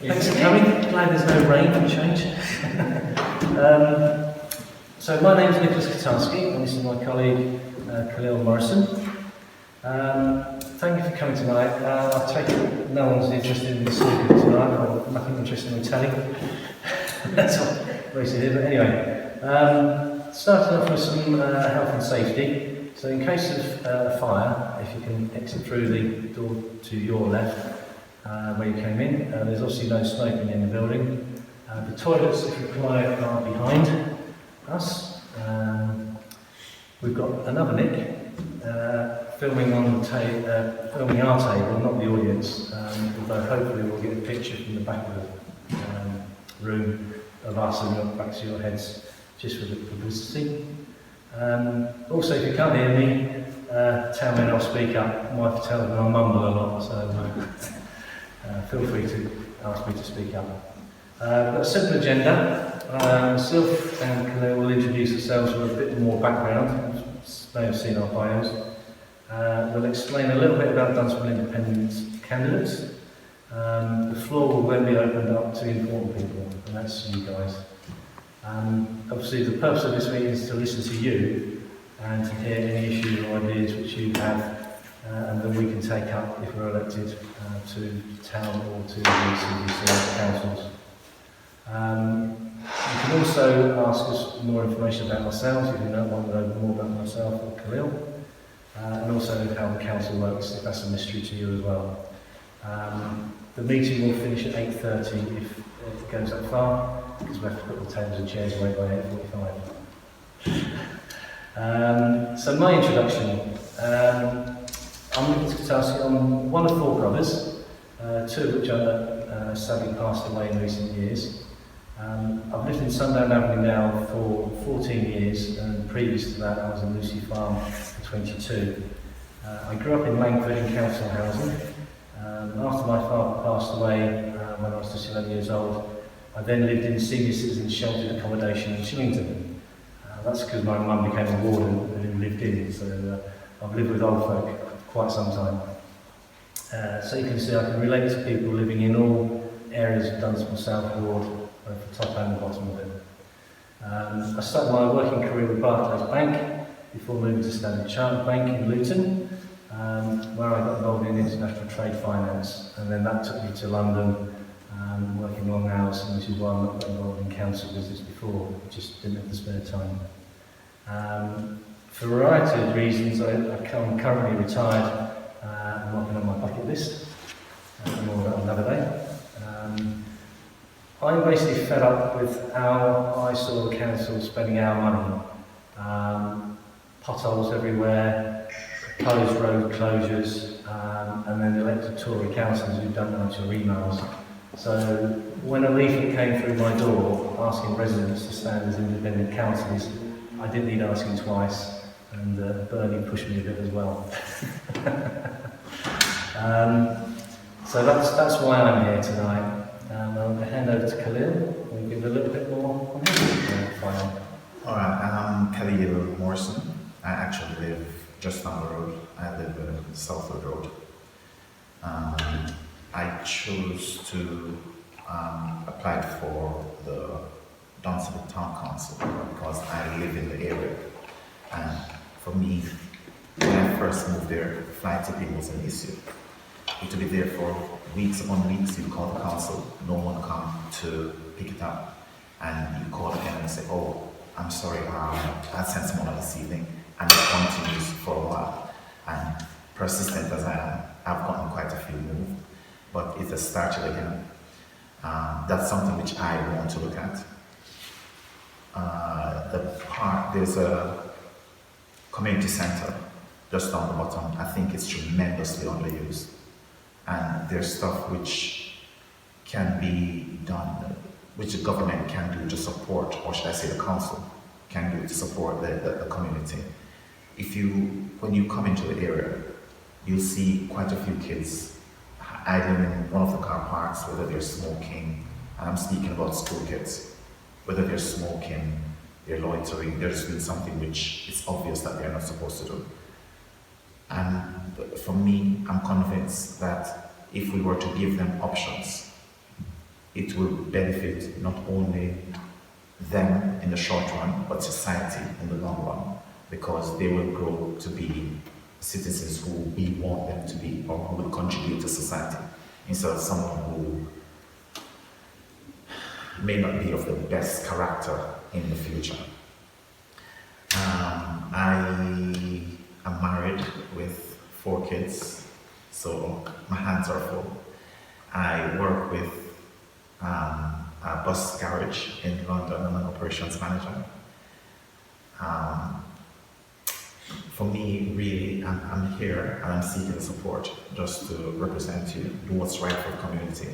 Thanks for coming. Glad there's no rain for change. So my name is Kotarski, and this is my colleague Khaleel Morrison. Thank you for coming tonight. I take it no one's interested in speaking tonight, or nothing interested in telling. That's what makes it here. But anyway, starting off with some health and safety. So in case of a fire, if you can exit through the door to your left, where you came in, there's obviously no smoking in the building. The toilets, if required, are behind us. We've got another Nick filming filming our table, not the audience. Although hopefully we'll get a picture from the back of the room of us and your backs of your heads, just for the publicity. Also, if you can't hear me, tell me and I'll speak up. My wife tells me I mumble a lot, so feel free to ask me to speak up. But a simple agenda. Sylph and Khaleel will introduce themselves with a bit more background. You may have seen our bios. We'll explain a little bit about Dunstable Independent candidates. The floor will then be opened up to important people, and that's you guys. Obviously, the purpose of this meeting is to listen to you and to hear any issues or ideas which you have, and that we can take up if we're elected to town or to the CDC councils. You can also ask us more information about ourselves if you want to know more about myself or Khaleel, and also how the council works, if that's a mystery to you as well. The meeting will finish at 8:30 if it goes that far, because we have to put the tables and chairs away by 8:45. So my introduction. I'm Kotarski. I'm one of four brothers, two of which are sadly passed away in recent years. I've lived in Sundown Avenue now for 14 years, and previous to that I was in Lucy Farm for 22. I grew up in Langford in council housing. After my father passed away when I was just 11 years old, I then lived in senior citizen sheltered accommodation in Shillington. That's because my mum became a warden and lived in, so I've lived with old folk for quite some time. So you can see I can relate to people living in all areas of Dunstable South Ward, both the top and the bottom of it. I started my working career with Barclays Bank before moving to Standard Chartered Bank in Luton, where I got involved in international trade finance, and then that took me to London, working long hours, which is why I'm not involved in council business before, just didn't have the spare time. For a variety of reasons, I'm currently retired. I'm working on my bucket list, more about another day. I'm basically fed up with how I saw the council spending our money. Potholes everywhere, proposed road closures, and then elected Tory councillors who've done that to emails. So when a leaflet came through my door asking residents to stand as independent councillors, I didn't need asking twice, and Bernie pushed me a bit as well. So that's why I'm here tonight. I'll hand over to Khaleel and give a little bit more on his final. Alright, I'm Khaleel Morrison. I actually live just down the road. I live in Southwood Road. I chose to apply for the Dunstable Town Council because I live in the area. And for me, when I first moved there, flight tipping was an issue. You to be there for weeks upon weeks, you call the council, no one come to pick it up. And you call again and say, oh, I'm sorry, I sent someone on this evening. And it continues for a while. And persistent as I am, I've gotten quite a few moved, but it has started again. That's something which I want to look at. There's a community centre just down the bottom. I think it's tremendously underused. And there's stuff which can be done, which the government can do to support, or should I say the council can do to support the community. When you come into the area, you'll see quite a few kids idling in one of the car parks, whether they're smoking, and I'm speaking about school kids, whether they're smoking, they're loitering, they're just doing something which is obvious that they're not supposed to do. And for me, I'm convinced that if we were to give them options, it will benefit not only them in the short run, but society in the long run, because they will grow to be citizens who we want them to be, or who will contribute to society, instead of someone who may not be of the best character in the future. I am married with 4 kids, so my hands are full. I work with a bus garage in London. I'm an operations manager. For me, really, I'm here and I'm seeking support just to represent you, do what's right for the community.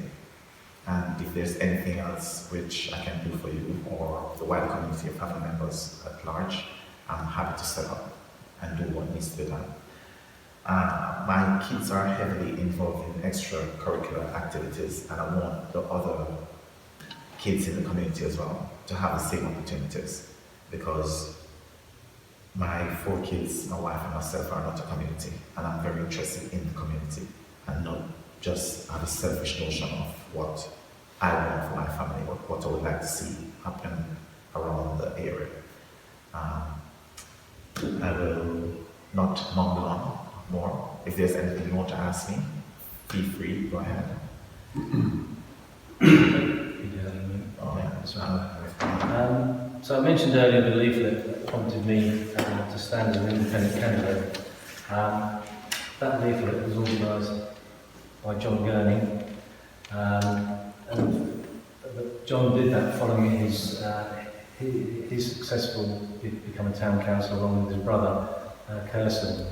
And if there's anything else which I can do for you or the wider community of family members at large, I'm happy to step up and do what needs to be done. My kids are heavily involved in extracurricular activities, and I want the other kids in the community as well to have the same opportunities, because my 4 kids, my wife and myself are not a community, and I'm very interested in the community and not just have a selfish notion of what I want for my family, what I would like to see happen around the area. I will not mumble on more. If there's anything you want to ask me, feel free, go ahead. So I mentioned earlier the leaflet that prompted me to stand as an independent candidate. That leaflet was organised by John Gurney, and John did that following his successful becoming town councillor along with his brother Kirsten,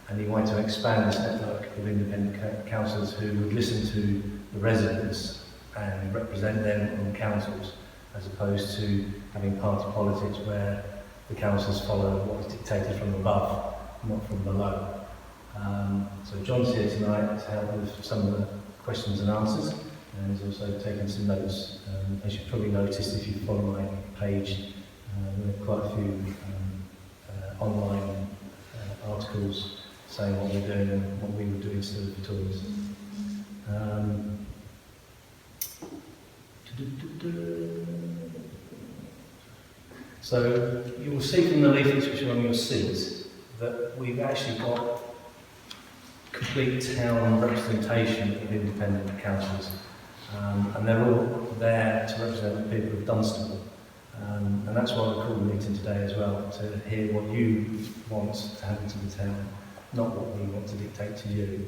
and he wanted to expand this network of independent councillors who would listen to the residents and represent them on councils, as opposed to having party politics where the councillors follow what is dictated from above, not from below. So John's here tonight to help with some of the questions and answers, and he's also taken some notes. As you've probably noticed if you follow my page, there are quite a few online articles saying what we're doing and what we would do instead of Tories. So you will see from the leaflets which are on your seats that we've actually got complete town representation of independent councillors, and they're all there to represent the people of Dunstable, and that's why we're calling the meeting today as well, to hear what you want to happen to the town, not what we want to dictate to you.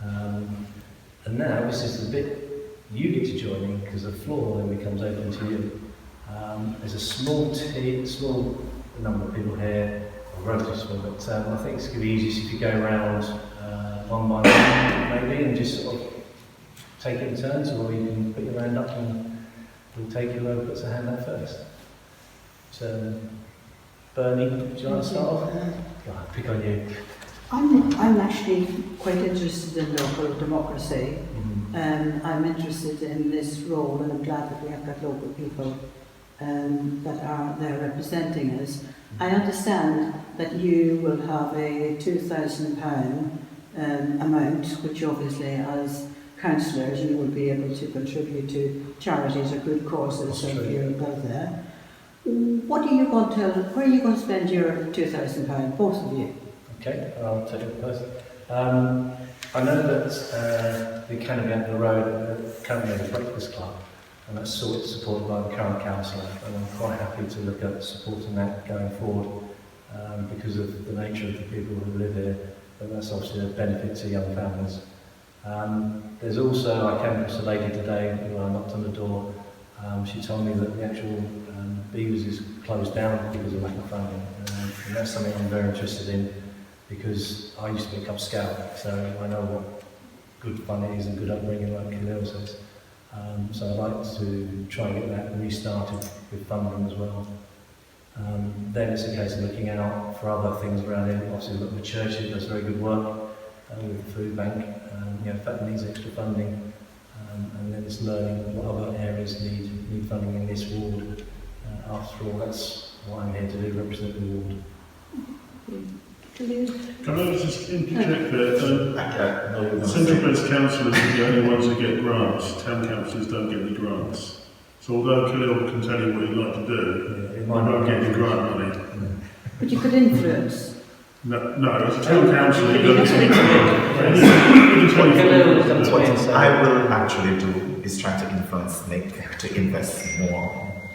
And now this is the bit you get to join in, because the floor then becomes open to you. There's a small number of people here, or relatively small, but I think it's going to be easiest if you go around one by one maybe, and just sort of take it in turns, or you can put your hand up and we'll take whoever puts a hand up first. So, Bernie, do you want to start off? I'll pick on you. I'm actually quite interested in local democracy. I'm interested in this role, and I'm glad that we have got local people that are there representing us. I understand that you will have a £2,000 amount, which obviously as councillors you will be able to contribute to charities or good causes, so you'll go there. What are you going to where are you going to spend your £2,000, both of you? Okay, I'll take it first. I know that the Canopy at the Road currently has a breakfast club, and that's supported by the current councillor, and I'm quite happy to look at supporting that going forward because of the nature of the people who live here, but that's obviously a benefit to young families. There's also, I came across a lady today who I knocked on the door. She told me that the actual Beavers is closed down because of lack of funding, and that's something I'm very interested in, because I used to be a Cub Scout, so I know what good fun it is and good upbringing, like Khaleel says. So I'd like to try and get that restarted with funding as well. Then it's a case of looking out for other things around here. Obviously, we've got the church that does very good work with the food bank. If that needs extra funding, and then it's learning what other areas need funding in this ward. After all, that's what I'm here to do, represent the ward. Khaleel? Can I just interject there? No, you're gonna Central say- Base councillors are the only ones who get grants. Town councillors don't get any grants. So although Khaleel can tell you what he'd like to do, Yeah, it he might won't not get any grant money. But you could influence. No, as a town councillor, you don't That's get what any he grant. What Khaleel has done to me What and said- I will actually do is try to influence Nick to invest more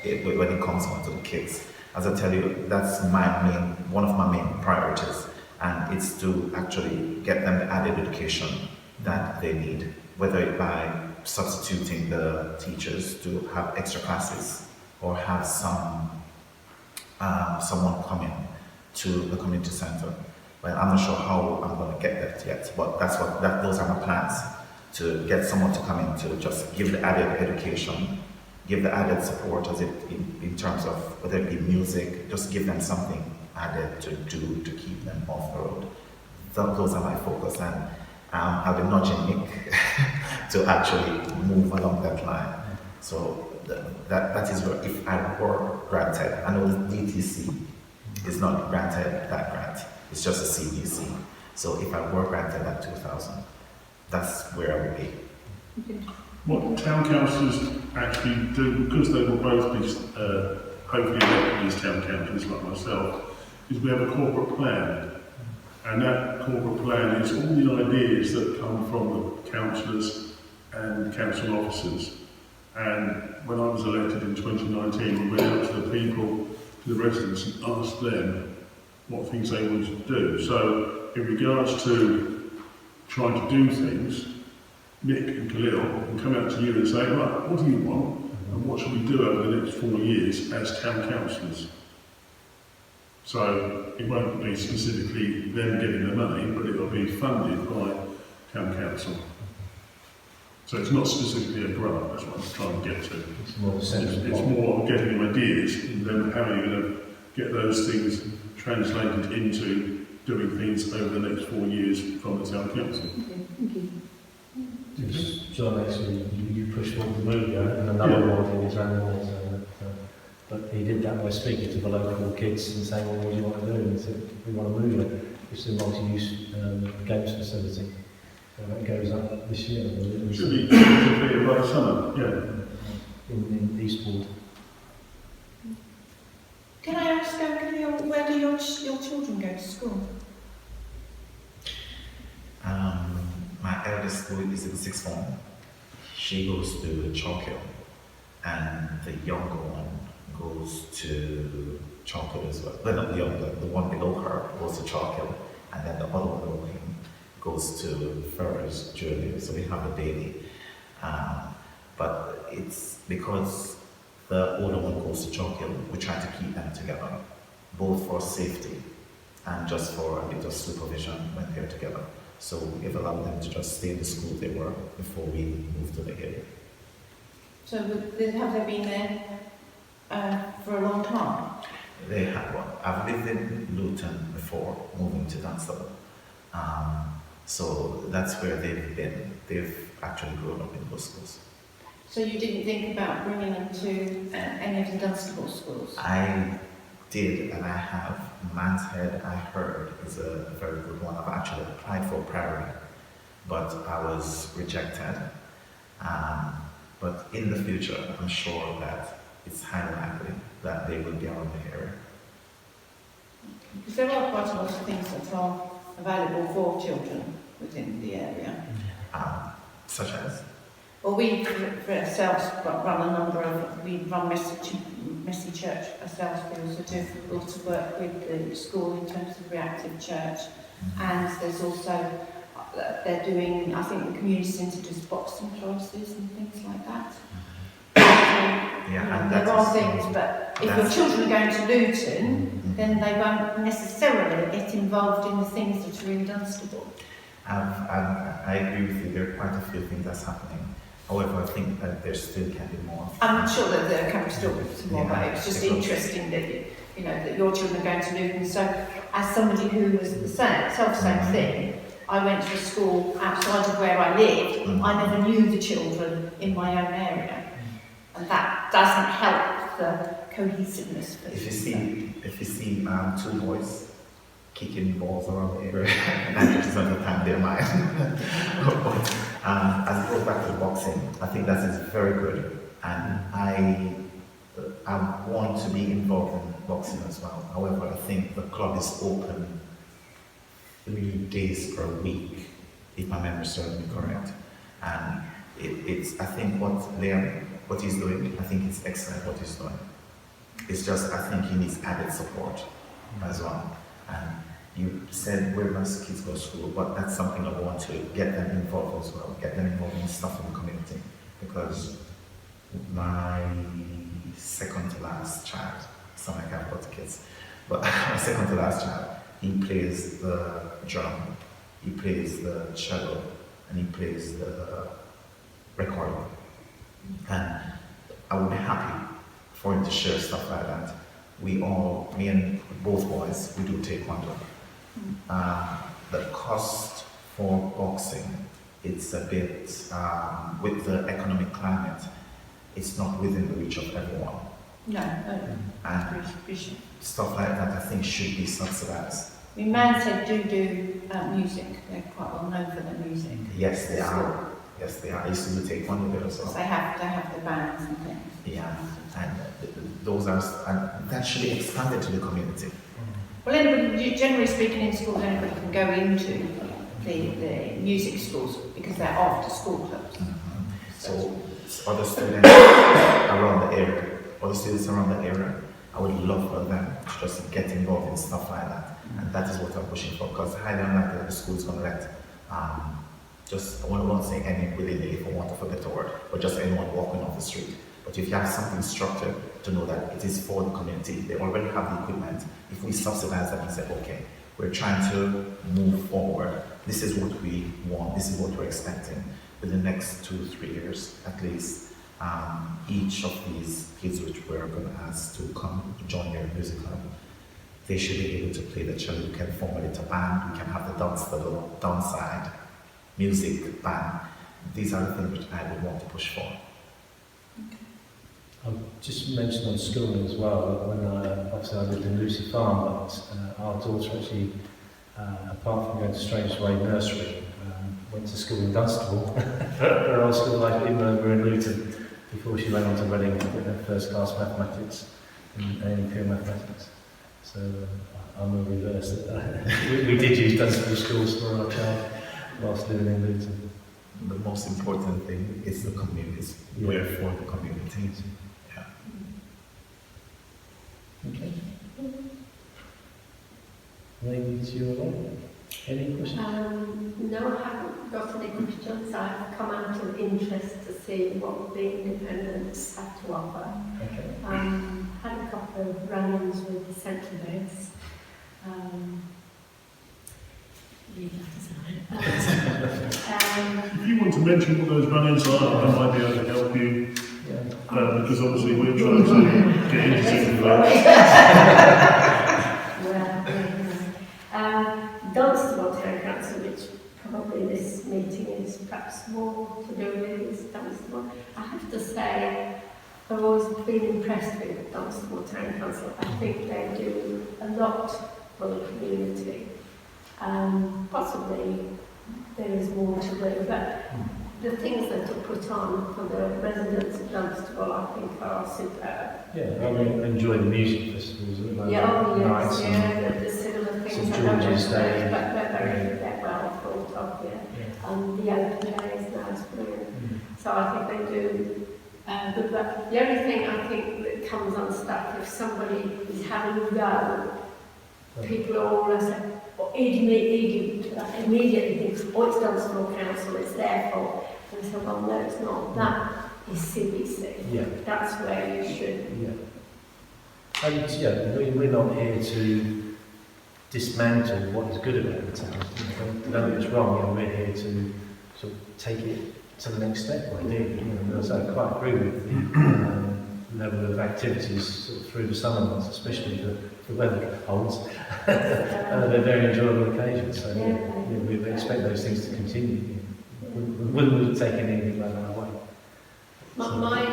when it comes on to the kids. As I tell you, that's one of my main priorities, and it's to actually get them the added education that they need, whether it by substituting the teachers to have extra classes or have someone come in to the community center. But I'm not sure how I'm going to get that yet, but those are my plans, to get someone to come in to just give the added education, give the added support in terms of whether it be music, just give them something added to do to keep them off the road. Those are my focus, and I'll be nudging Nick to actually move along that line. So that is where, if I were granted, I know DTC is not granted that grant, it's just a CBC. So if I were granted that 2,000, that's where I would be. What town councillors actually do, because they will both be hopefully elected as town councillors like myself, is we have a corporate plan. And that corporate plan is all the ideas that come from the councillors and council officers. And when I was elected in 2019, we went out to the people, to the residents, and asked them what things they wanted to do. So in regards to trying to do things, Nick and Khaleel can come out to you and say, right, what do you want? And what should we do over the next 4 years as town councillors? So it won't be specifically them getting the money, but it will be funded by town council. So it's not specifically a grant, that's what I'm trying to get to. It's more the central It's more getting them ideas, and then how are you going to get those things translated into doing things over the next 4 years from the town council. Okay, thank you. John, actually, you pushed forward the move, and another one in his own way, but he did that by speaking to the local kids and saying, well, what do you want to do? And he said, we want to move it, which is a multi-use games facility. So that goes up this year. It should be clear by summer, yeah. In Eastbourne. Can I ask, where do your children go to school? My eldest school is in sixth form. She goes to Chalk Hill, and the younger one goes to Chalk Hill as well. Well, not the younger, the one below her goes to Chalk Hill, and then the other one below him goes to Ferrers Junior. So we have a daily, but it's because the older one goes to Chalk Hill, we try to keep them together, both for safety and just for a bit of supervision when they're together. So we've allowed them to just stay in the school they were before we moved to the area. So have they been there for a long time? They have one. I've lived in Luton before moving to Dunstable. So that's where they've been. They've actually grown up in those schools. So you didn't think about bringing them to any of the Dunstable schools? I did, and I have. Man's Head, I heard, is a very good one. I've actually applied for Prairie, but I was rejected. But in the future, I'm sure that it's highly likely that they will be around the area. Because there are quite a lot of things that are available for children within the area. Such as? Well, we, for ourselves, run a number of, we run Messy Church ourselves. We also do a lot of work with the school in terms of reactive church. And there's also, they're doing, I think the community centre does boxing classes and things like that. Yeah, and there are things, but if your children are going to Luton, then they won't necessarily get involved in the things that are in Dunstable. I agree with you, there are quite a few things that's happening. However, I think that there still can be more. I'm sure that there can still be some more, but it's just interesting that that your children are going to Luton. So, as somebody who was the same thing, I went to a school outside of where I lived. I never knew the children in my own area, and that doesn't help the cohesiveness. If you see two boys kicking balls around the area. 90% of the time they're mine. But as it goes back to boxing, I think that is very good. And I want to be involved in boxing as well. However, I think the club is open 3 days per week, if my memory serves me correct. And it's I think what he's doing, I think it's excellent what he's doing. It's just, I think he needs added support as well. And you said where must kids go to school, but that's something I want to get them involved as well, get them involved in stuff in the community. Because my second to last child, some I can't got kids, but my second to last child, he plays the drum, he plays the cello, and he plays the recording. And I would be happy for him to share stuff like that. Me and both boys, we do taekwondo. The cost for boxing, it's a bit, with the economic climate, it's not within the reach of everyone. No, And stuff like that I think should be subsidized. I mean, Man said do music. They're quite well known for their music. Yes, they are. Yes, they are. I used to do taekwondo there as well. They have the bands and things. Yeah, and those are, and that should be expanded to the community. Well, anybody, generally speaking, in schools, anybody can go into the music schools because they're after school clubs. So other students around the area, I would love for them to just get involved in stuff like that. And that is what I'm pushing for, because I highly unlikely that the school is going to let I won't say any willy-nilly, for want of a better word, but just anyone walking off the street. But if you have something structured to know that it is for the community, they already have the equipment. If we subsidize that and say, okay, we're trying to move forward, this is what we want, this is what we're expecting. Within the next 2-3 years, at least, each of these kids which we're going to ask to come join your music club, they should be able to play the cello. We can formulate a band, we can have the Dunstable downside music band. These are the things which I would want to push for. I'll just mention on schooling as well, when obviously I lived in Lucy Farm, but our daughter actually, apart from going to Strange Way Nursery, went to school in Dunstable, her old school life, even though we were in Luton, before she went on to Reading to get her first class mathematics and pure mathematics. So I'm a reverse. We did use Dunstable schools for our child whilst living in Luton. The most important thing is the community, we're for the community. Yeah. Okay. Maybe to your right. Any questions? No, I haven't got any questions. I've come out of interest to see what the independents have to offer. Okay. Had a couple of run-ins with the central beds. If you want to mention what those run-ins are, I might be able to help you. Yeah. Because obviously we're trying to get into central beds. Dunstable Town Council, which probably this meeting is perhaps more to do with, is Dunstable. I have to say, I've always been impressed with Dunstable Town Council. I think they do a lot for the community. Possibly there is more to do, but the things that are put on for the residents of Dunstable, I think, are superb. Yeah, I mean, enjoy the music festivals at the moment. Nights, and the similar things. St. George's Day. But they're well thought of, the open days, that's brilliant. So I think they do good work. The only thing I think that comes unstuck, if somebody is having a go, people are all say, immediately think, oh, it's Dunstable Council, it's their fault. And so, well, no, it's not. That is CBC. Yeah. That's where you should. Yeah. And we're not here to dismantle what is good about the town. Don't get us wrong, we're here to sort of take it to the next step, ideally. So I quite agree with the level of activities sort of through the summer months, especially the weather holds. They're very enjoyable occasions, so we expect those things to continue. We wouldn't take anything like that away. My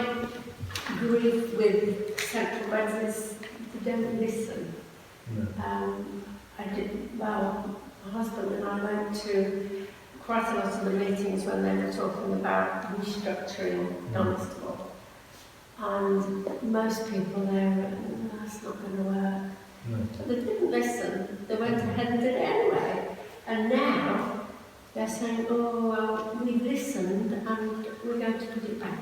grief with central beds is they don't listen. No. well, my husband and I went to quite a lot of the meetings when they were talking about restructuring Dunstable. And most people there went, that's not going to work. But they didn't listen. They went ahead and did it anyway. And now they're saying, oh, well, we've listened and we're going to put it back.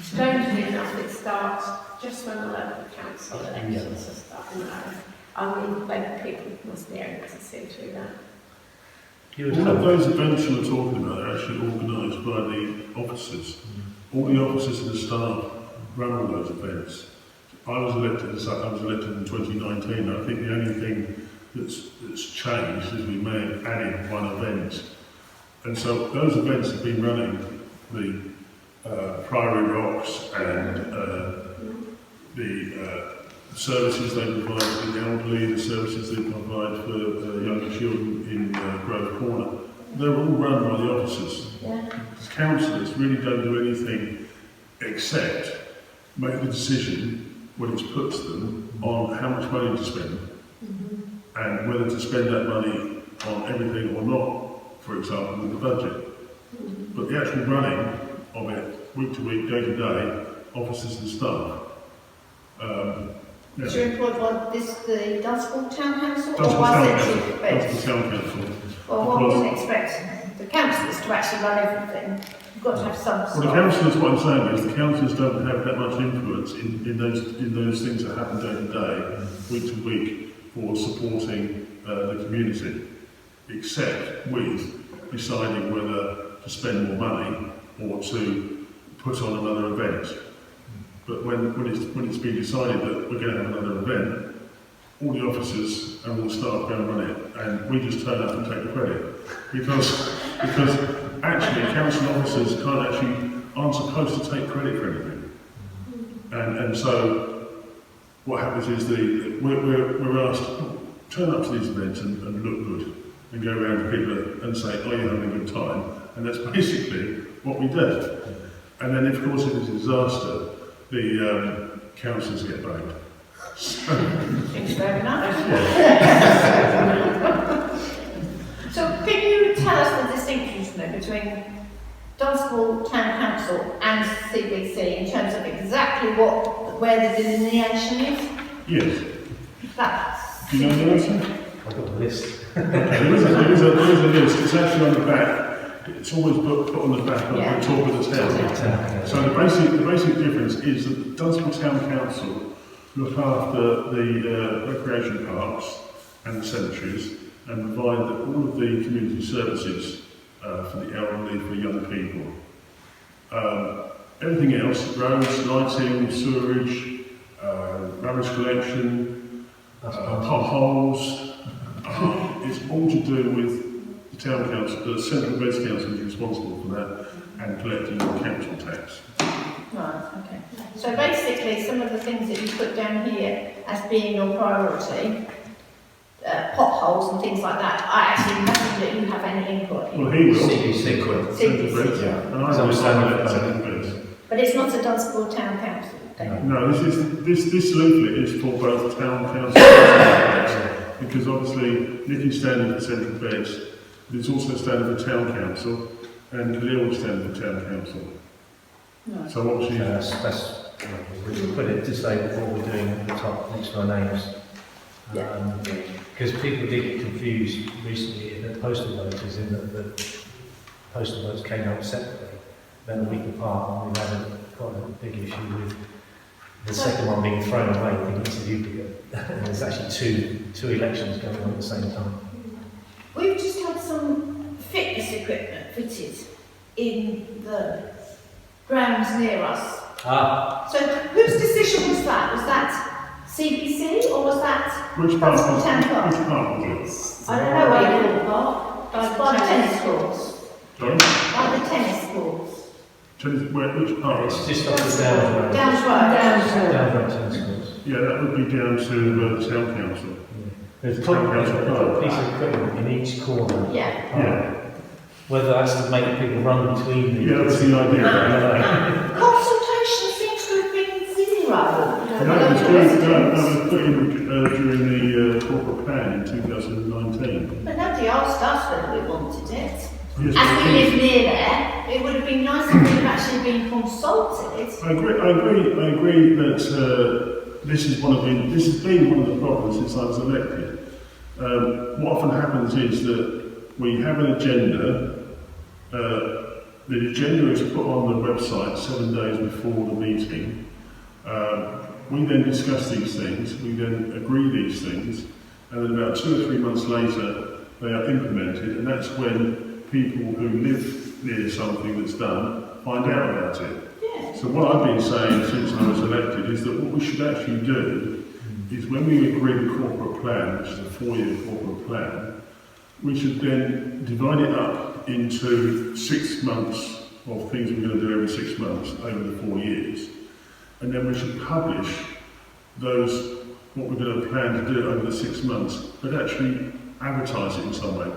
Strangely enough, it starts just when the local council elections are starting now. I mean, when people must be able to see through that. All of those events you were talking about are actually organised by the officers. All the officers and the staff run all those events. I was elected in 2019. I think the only thing that's changed is we may have added one event. And so those events have been running, the Priory Rocks and the services they provide for the elderly, the services they provide for younger children in Grove Corner. They're all run by the officers. Because councillors really don't do anything except make the decision when it's put to them on how much money to spend and whether to spend that money on everything or not, for example, with the budget. But the actual running of it, week to week, day to day, officers and staff. Do you employ the Dunstable Town Council Dunstable or Town Central Beds? Dunstable Town Council. Well, what would you expect the councillors to actually run everything? You've got to have some Well, the councillors, what I'm saying is the councillors don't have that much influence in those things that happen day to day, week to week, for supporting the community, except with deciding whether to spend more money or to put on another event. But when it's been decided that we're going to have another event, all the officers and all the staff go and run it, and we just turn up and take the credit. Because actually council officers aren't supposed to take credit for anything. And so what happens is we're asked, turn up to these events and look good, and go around to people and say, oh, you're having a good time. And that's basically what we do. And then, of course, if it's a disaster, the councillors get blamed. Seems fair enough. So can you tell us the distinctions between Dunstable Town Council and CBC in terms of exactly where the delineation is? Yes. Do you know the answer? I've got a list. There is a list. It's actually on the back. It's always put on the back of the top of the town. So the basic difference is that Dunstable Town Council look after the recreation parks and the cemeteries and provide all of the community services for the elderly, for young people. Everything else, roads, lighting, sewerage, rubbish collection, potholes, it's all to do with the town council. The Central Beds Council is responsible for that and collecting the council tax. Right, okay. So basically, some of the things that you put down here as being your priority, potholes and things like that, I actually imagine that you have any input in. Well, he will. CBC. Central Beds, yeah. And I will Central Beds. But it's not a Dunstable Town Council thing? No, this leaflet is for both town council and Central Beds, because obviously Nicky's standing for Central Beds, but it's also standing for Town Council, and Khaleel is standing for Town Council. Right. So obviously... we put it to say what we're doing at the top next to our names. Because people did get confused recently in the postal voters, in that the postal votes came out separately, then a week apart, and we've had quite a big issue with the second one being thrown away, thinking it's a duplicate. And there's actually two elections going on at the same time. We've just had some fitness equipment fitted in the grounds near us. So whose decision was that? Was that CBC or was that Which part was Town it? Park? Which part was it? I don't know where you call it. By the tennis courts. Sorry? By the tennis courts. Which part? It's just off the Downs Road. Downs Road. Downs Road tennis courts. Yeah, that would be down to the town council. There's Town probably council a piece of equipment in each corner. Yeah. Whether that's to make people run between the... Yeah, that's the idea. Consultation seems to have been zero. No, it was put in during the corporate plan in us whether we wanted it. Yes, As we live near there, it would have been nice if we had actually been consulted. I agree that this has been one of the problems since I was elected. What often happens is that we have an agenda. The agenda is put on the website 7 days before the meeting. We then discuss these things, we then agree these things, and then about 2 or 3 months later they are implemented, and that's when people who live near something that's done find out about it. Yeah. So what I've been saying since I was elected is that what we should actually do is when we agree the corporate plan, which is a 4-year corporate plan, we should then divide it up into 6 months of things we're going to do every 6 months over the 4 years. And then we should publish those, what we're going to plan to do over the 6 months, but actually advertise it in some way.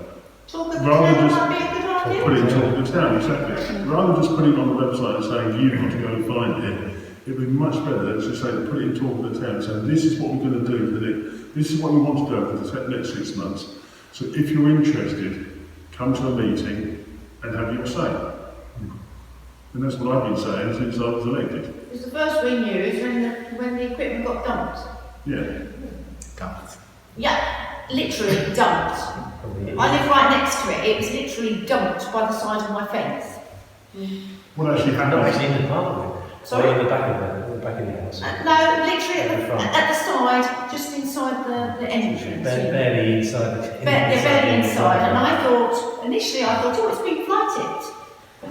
Talk of the Rather town just might be a good idea. put it in talk of the town, exactly. Rather than just putting it on the website and saying you've got to go and find it, it would be much better to say put it in talk of the town, saying this is what we're going to do, this is what we want to do over the next 6 months. So if you're interested, come to a meeting and have your say. And that's what I've been saying since I was elected. Because the first we knew is when the equipment got dumped. Yeah. Dumped. Yeah, literally dumped. I live right next to it. It was literally dumped by the side of my fence. What actually Not happened? actually in the park of it. Sorry? Or in the back of the back of the house. No, literally At the front. at the side, just inside the entrance. Barely inside the They're barely inside, and I thought, initially oh, it's been flooded. It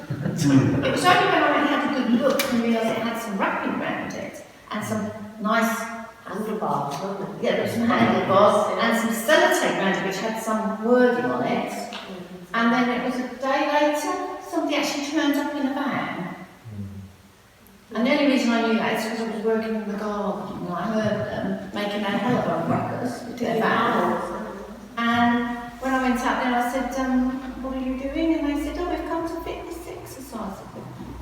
was only when I had a good look and realised it had some wrapping around it, and some nice handlebars, wasn't it? Yeah, there was some handlebars, and some sellotape around it which had some wording on it. And then it was a day later, somebody actually turned up in a van. And the only reason I knew that is because I was working in the garden and I heard them making a hell of a ruckus with their van. And when I went out there, I said, what are you doing? And they said, oh, we've come to fit this exercise equipment.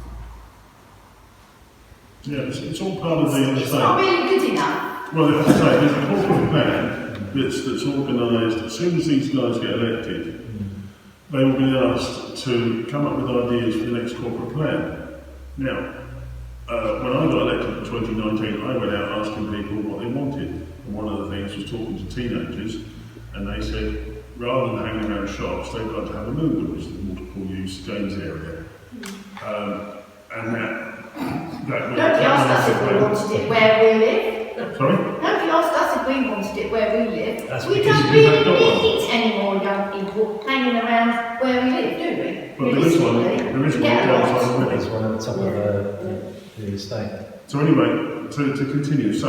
Yeah, it's all part of the It's not really good enough. Well, as I say, there's a corporate plan that's organised. As soon as these guys get elected, they will be asked to come up with ideas for the next corporate plan. Now, when I got elected in 2019, I went out asking people what they wanted. And one of the things was talking to teenagers, and they said, rather than hanging around shops, they've got to have a movement, which is the multiple use games area. And that Nobody asked us if we wanted it where we live. Sorry? Nobody asked us if we wanted it where we live. That's We because don't you really haven't got one. need any more young people hanging around where we live, do we? But there is one Yeah, outside of There's it. one at the top of the estate. So anyway, to continue, so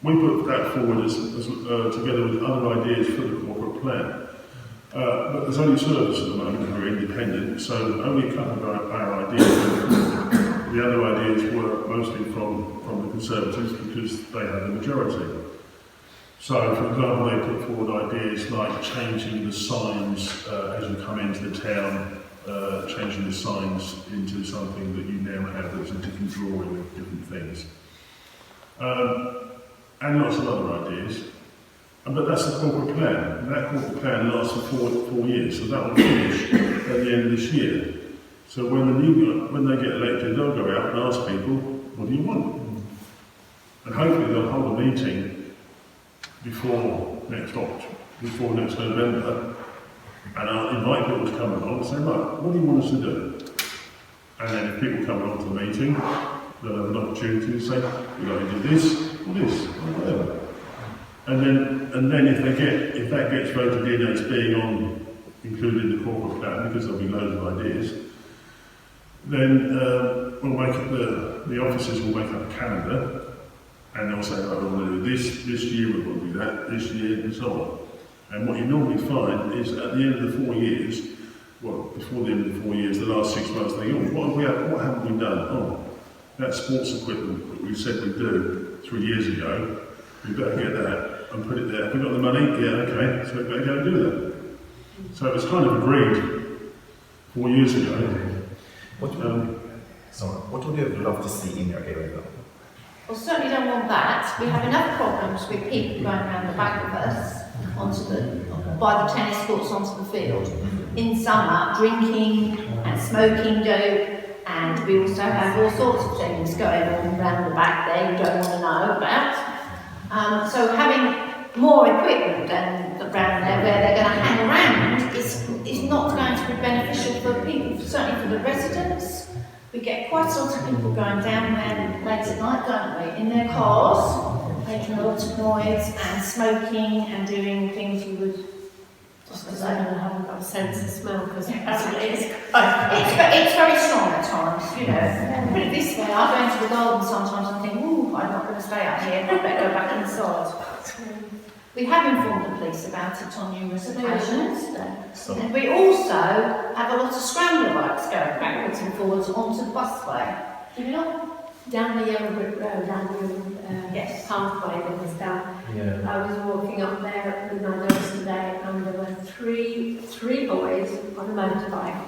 we put that forward as together with other ideas for the corporate plan. But there's only 2 of us at the moment who are independent, so only a couple of our ideas. The other ideas were mostly from the Conservatives because they had the majority. So, for example, they put forward ideas like changing the signs as you come into the town, changing the signs into something that you now have that's a different drawing of different things. And lots of other ideas. But that's the corporate plan. And that corporate plan lasts for 4 years, so that will finish at the end of this year. So when they get elected, they'll go out and ask people, what do you want? And hopefully they'll hold a meeting before next November, and I'll invite people to come along and say, right, what do you want us to do? And then if people come along to the meeting, they'll have an opportunity to say, we'd like to do this, or whatever. And then if that gets voted in as being included in the corporate plan, because there'll be loads of ideas, then we'll make the officers will make up a calendar, and they'll say, right, we're going to do this year, we're going to do that, this year, and so on. And what you normally find is at the end of the 4 years, well, before the end of the 4 years, the last 6 months, they go, what haven't we done? Oh, that sports equipment that we said we'd do 3 years ago, we better get that and put it there. Have we got the money? Yeah, okay, so we better go and do that. So it was kind of agreed 4 years ago. What would you love to see in your area though? Well, certainly don't want that. We have enough problems with people going around the back of us onto the by the tennis courts onto the field. In summer, drinking and smoking dope, and we also have all sorts of things going on around the back there you don't want to know about. So having more equipment than around there where they're going to hang around is not going to be beneficial for people, certainly for the residents. We get quite a lot of people going down there late at night, don't we, in their cars, making a lot of noise and smoking and doing things you would just Because I haven't got a sense of smell, because apparently it's it's very strong at times, you know. Put it this way, I go into the garden sometimes and think, ooh, I'm not going to stay up here, I better go back inside. We have informed the police about it on numerous occasions. And we also have a lot of scrambler bikes going backwards and forwards onto the busway. Do you know? down the yellow brick road, down the Yes. pathway that was down. Yeah. I was walking up there with my nose today, and there were three boys on a motorbike,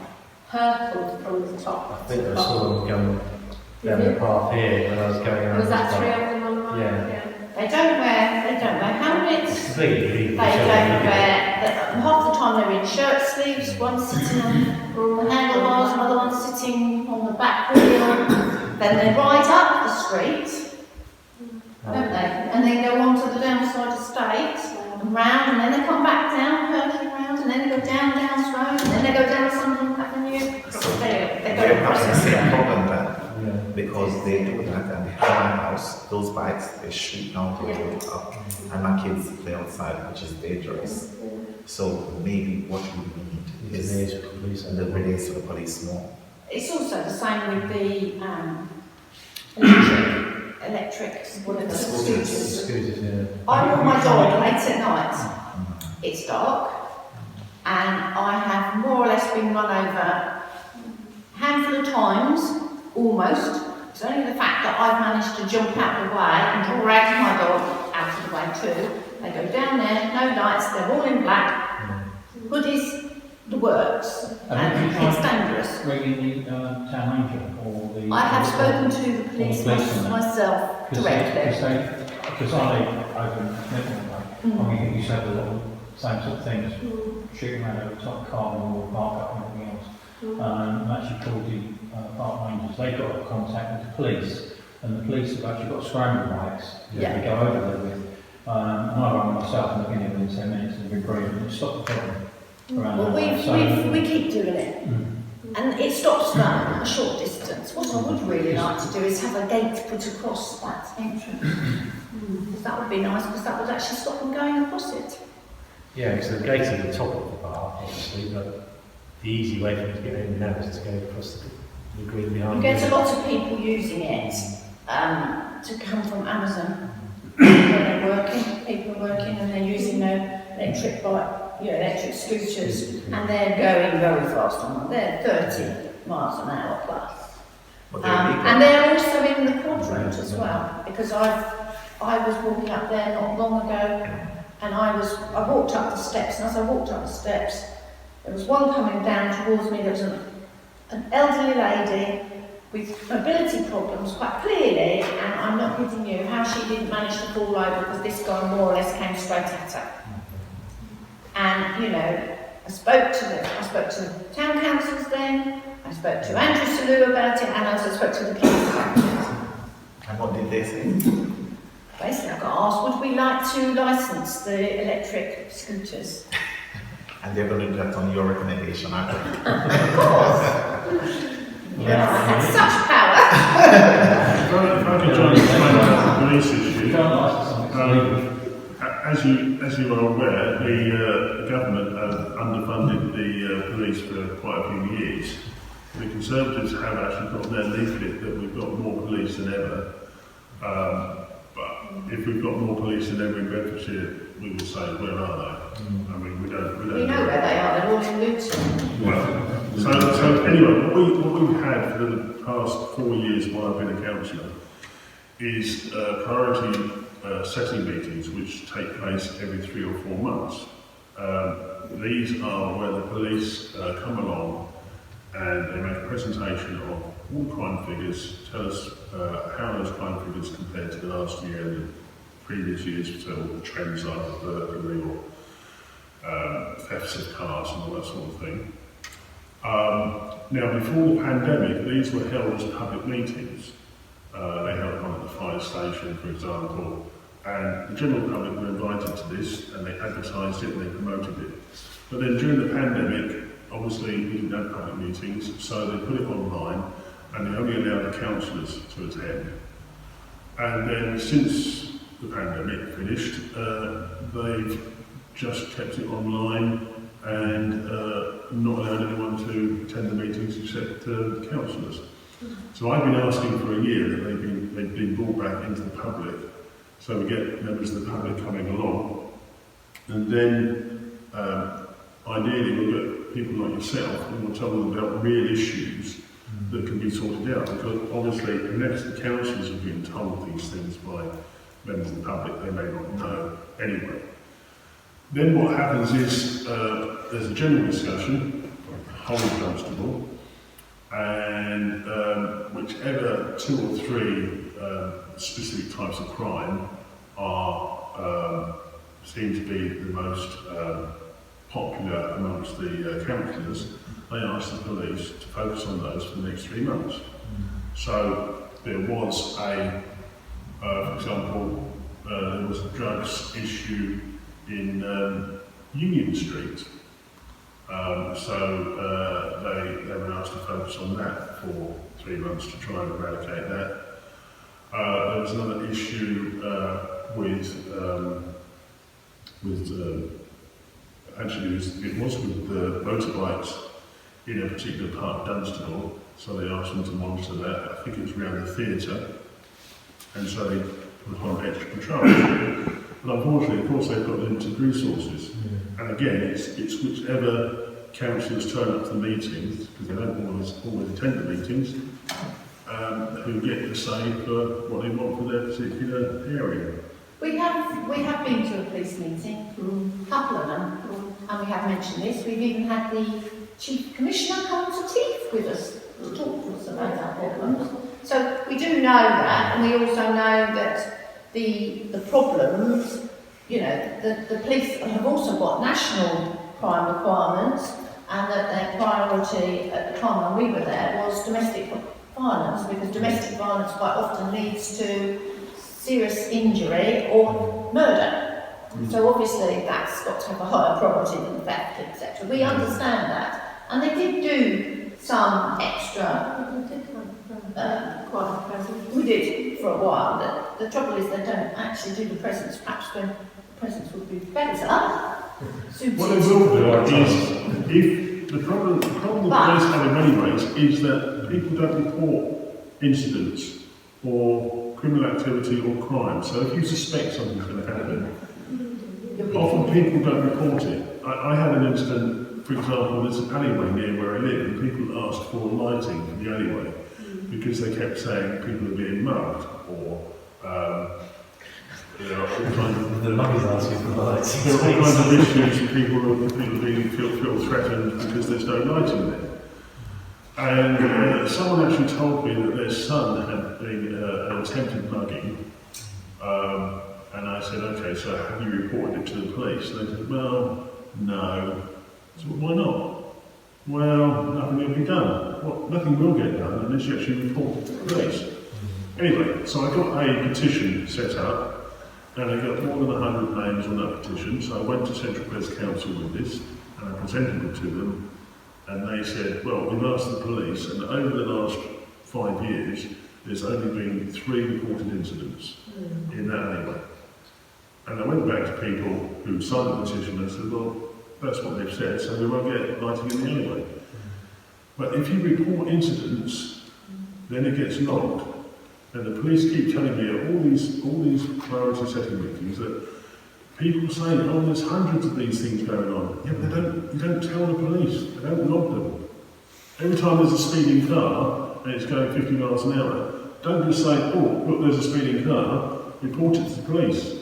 hurtled from the top. I think to I the saw bottom. them come down the path here when I was going around. Was that the three park. of them on the bike? Yeah. They don't wear helmets. It's completely illegal. They don't wear, half the time they're in shirt sleeves, one's sitting on the handlebars, another one's sitting on the back wheel. Then they ride up the street, don't they? And then go on to the downside estate and round, and then they come back down, hurtling round, and then they go down Downs Road, and then they go down Sunderland Avenue. They go They're across having the the same street. problem then, Yeah. because they do that and they have my house, those bikes, they shoot down the road up, and my kids play outside, which is dangerous. So maybe what we need It's is the police the release to the police more. It's also the same with the electric, whatever, scooters. Scooters, yeah. I walk my dog late at night. It's dark, and I have more or less been run over a handful of times, almost. It's only the fact that I've managed to jump out of the way and drag my dog out of the way too. They go down there, no lights, they're all in black, hoodies, the works, and it's dangerous. Ringing the town manager or the... I have spoken to the police myself directly. Because I live in Methodist, I mean, you said a lot of same sort of things, shooting around over the top car or park up and everything else. I actually called the park rangers, they got in contact with the police, and the police have actually got scramble bikes that they go over there with. And I run myself and I've been here within 10 minutes and been brilliant, and it stopped the problem. Well, we keep doing it, and it stops that at a short distance. What I would really like to do is have a gate put across that entrance. That would be nice, because that would actually stop them going across it. Yeah, because the gate's at the top of the bar, obviously, but the easy way for them to get in now is to go across the green behind. You get a lot of people using it to come from Amazon when they're working. People are working and they're using their electric bike, electric scooters, and they're going very fast on them. They're 30 miles an hour plus. But they're illegal. And they're also in the quadrant as well, because I was walking up there not long ago, and I walked up the steps, and as I walked up the steps, there was one coming down towards me. There was an elderly lady with mobility problems, quite clearly, and I'm not kidding you, how she didn't manage to fall over because this guy more or less came straight at her. And I spoke to the town councils then, I spoke to Andrew Selou about it, and I also spoke to the police about it. And what did they say? Basically, I got asked, would we like to licence the electric scooters? And they're going to do that on your recommendation, aren't they? Of course. I had such power. If I could try and explain about the police issue. You can't license something illegal. As you are aware, the government have underfunded the police for quite a few years. The Conservatives have actually got their leaflet that we've got more police than ever. But if we've got more police than ever in Bedfordshire, we will say, where are they? I mean, we don't We know where they are, they're all in Luton. Well, so anyway, what we've had for the past 4 years while I've been a councillor is priority setting meetings which take place every 3 or 4 months. These are where the police come along and they make a presentation of all crime figures, tell us how those crime figures compare to the last year and the previous years, so what the trends are for burglary or thefts of cars and all that sort of thing. Now, before the pandemic, these were held as public meetings. They held one at the fire station, for example, and the general public were invited to this, and they advertised it and they promoted it. But then during the pandemic, obviously we didn't have public meetings, so they put it online, and they only allowed the councillors to attend. And then since the pandemic finished, they've just kept it online and not allowed anyone to attend the meetings except the councillors. So I've been asking for a year that they've been brought back into the public, so we get members of the public coming along, and then ideally we'll get people like yourself and we'll tell them about real issues that can be sorted out, because obviously unless the councillors have been told these things by members of the public, they may not know anyway. Then what happens is there's a general discussion, whole Dunstable, and whichever 2 or 3 specific types of crime are seem to be the most popular amongst the councillors, they ask the police to focus on those for the next 3 months. So there was a, for example, there was a drugs issue in Union Street. They were asked to focus on that for 3 months to try and eradicate that. There was another issue actually it was with the motorbikes in a particular part of Dunstable, so they asked them to monitor that. I think it was around the theatre, and so they put on extra patrols. But unfortunately, of course, they've got limited resources. And again, it's whichever councillors turn up to the meetings, because they don't always attend the meetings, who get the say for what they want for their particular area. We have been to a police meeting, a couple of them, and we have mentioned this. We've even had the Chief Commissioner come to Teeth with us to talk to us about our problems. So we do know that, and we also know that the problems, you know, the police have also got national crime requirements, and that their priority at the time when we were there was domestic violence, because domestic violence quite often leads to serious injury or murder. So obviously that's got to have a higher priority than theft, etc. We understand that, and they did do some extra. We did for a while. The trouble is they don't actually do the presents. Perhaps when the presents would be better. What they will do is, if the problem the police have in many ways is that people don't report incidents or criminal activity or crime. So if you suspect something's going to happen, often people don't report it. I had an incident, for example, there's an alleyway near where I live, and people asked for lighting for the alleyway because they kept saying people are being mugged, or there are all kinds of... The muggers asking for lighting. There are all kinds of issues, people feel threatened because there's no lighting there. And someone actually told me that their son had been an attempted mugging, and I said, okay, so have you reported it to the police? And they said, well, no. I said, well, why not? Well, nothing will be done. Well, nothing will get done unless you actually report it to the police. Anyway, so I got a petition set up, and I got more than 100 names on that petition, so I went to Central West Council with this, and I presented it to them, and they said, well, we've asked the police, and over the last 5 years, there's only been 3 reported incidents in that alleyway. And I went back to people who signed the petition and said, well, that's what they've said, so we won't get lighting in the alleyway. But if you report incidents, then it gets logged. And the police keep telling me at all these priority setting meetings that people say, oh, there's hundreds of these things going on. Yeah, but you don't tell the police, they don't log them. Every time there's a speeding car and it's going 50 miles an hour, don't just say, oh, look, there's a speeding car, report it to the police.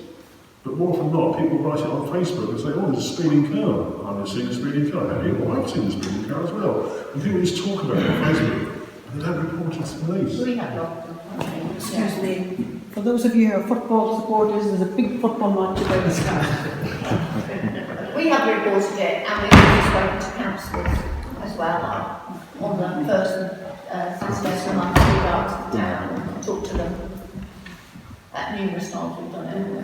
But more often than not, people write it on Facebook and say, oh, there's a speeding car. I've seen a speeding car, have you? Well, I've seen a speeding car as well. And people just talk about it on Facebook, and they don't report it to the police. We have lots of Excuse me, for those of you who are football supporters, there's a big football match about this. we have reported it, and we've also spoken to councillors as well. On the first Saturday of the month, we go out to the town and talk to them. At numerous times we've done it, haven't we?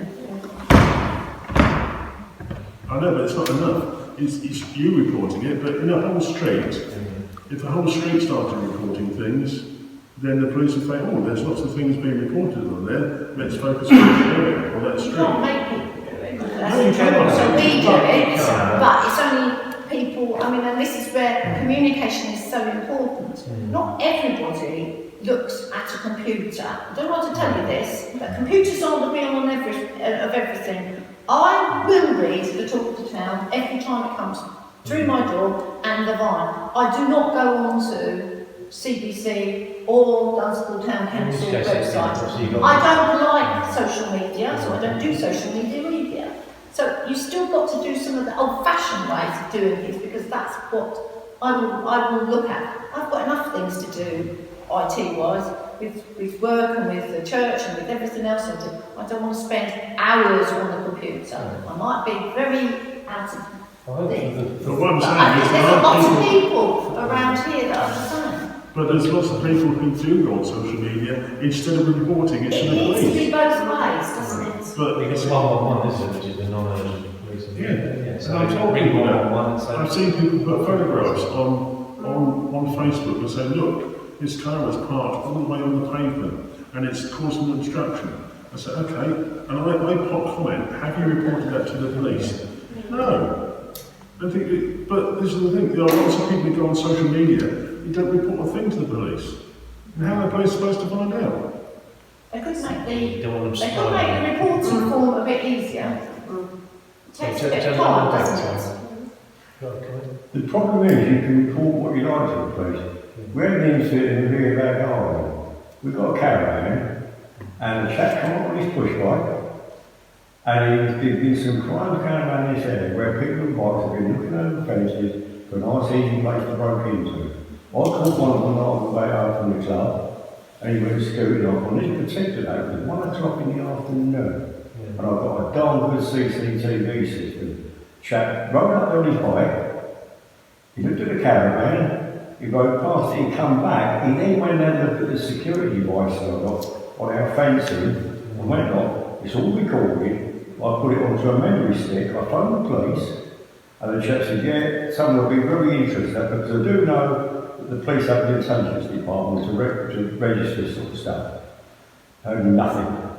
I know, but it's not enough. It's you reporting it, but in a whole street, if the whole street started reporting things, then the police would say, oh, there's lots of things being reported on there, let's focus on this area or that You street. can't make people do it, because that's No, you the trouble. cannot. So we do it, can't. but it's only people, I mean, and this is where communication is so important. Not everybody looks at a computer. I don't want to tell you this, but computers aren't the be-all and of everything. I will read the Talk of the Town every time it comes through my door and the Vine. I do not go on to CBC or Dunstable Town Council website. I don't like social media, so I don't do social media either. So you've still got to do some of the old-fashioned ways of doing things, because that's what I will look at. I've got enough things to do, IT-wise, with work and with the church and with everything else I do. I don't want to spend hours on the computer. I might be very out of things. But what I'm But I saying think is there's a there lot are of people, people around here that are the same. but there's lots of people who do go on social media instead of reporting it to It the needs to be police. both ways, doesn't it? But Because 111, isn't it, which is the non-urgent police. Yeah. So And I told ring people that. 111 and say, I've seen people put photographs on Facebook and say, look, this car is parked all the way on the pavement and it's causing obstruction. I said, okay, and I pop comment, have you reported that to the police? No. I think but this is the thing, there are lots of people who go on social media who don't report a thing to the police. And how are the police supposed to find out? They could make you don't want them the reporting form a bit easier. Takes a bit of time, doesn't it? The problem is you can report what you like to the police. We had an incident in the rear of our garden. We got a caravan and a chap come up on his push bike and there'd been some crime going around this area where people with bikes have been looking over the fences for a nice easy place to break into. I called one of them on the way out from the club and he went scooting off on this particular day. It was 1 o'clock in the afternoon and I've got a darn good CCTV system. Chap rode up on his bike, he looked at the caravan, he rode past it, he come back, he then went and looked at the security devices I've got on our fencing and went off, it's all recorded, I put it onto a memory stick, I phoned the police, and the chap said, yeah, someone will be very interested, because I do know that the police have the intelligence department to register this sort of stuff. Nothing.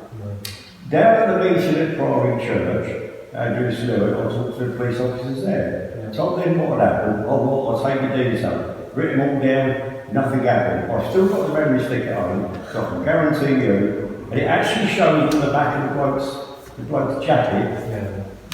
Down at the meeting at Priory Church, Andrew Stewart, I talked to the police officers there. Told them what had happened, I'll take the details. Written them all down, nothing happened. I've still got the memory stick at home, so I can guarantee you, and it actually shows on the back of the bloke's jacket,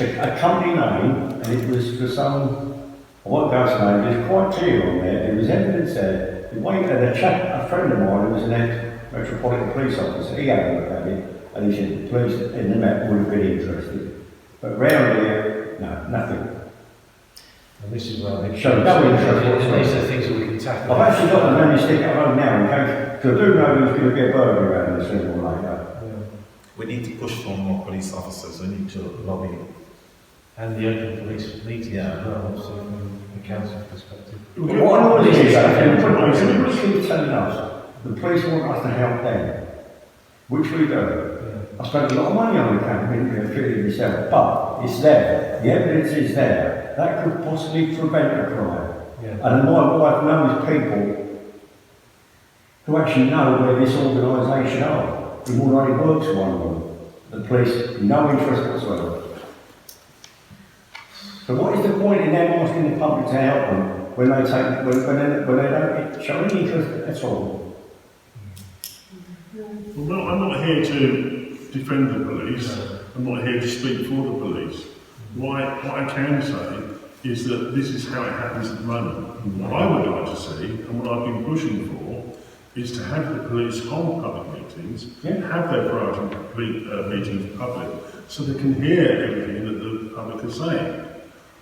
a company name, and it was for some, I won't go into name, it was quite clear on there, there was evidence there. The way that a friend of mine who was an ex-Metropolitan Police officer, he had a look at it, and he said the police in the Met would have been interested. But round here, no, nothing. and this is where they So no interest whatsoever. These are things that we can tackle. I've actually got the memory stick at home now in case, because I do know there's going to be a burger around this sooner or later. We need to push for more police officers, we need to lobby. And the open police meetings Yeah. as well, so from the council perspective. But what I want to say is that everybody keeps telling us the police want us to help them, which we do. I spent a lot of money on the campaign to feel it myself, but it's there. The evidence is there. That could possibly prevent a crime. And my wife knows people who actually know where this organisation are. He already works for one of them. The police, no interest whatsoever. So what is the point in them asking the public to help them when they don't show any interest at all? Well, I'm not here to defend the police, I'm not here to speak for the police. What I can say is that this is how it happens at the moment. What I would like to see, and what I've been pushing for, is to have the police hold public meetings, have their priority meetings public, so they can hear everything that the public is saying.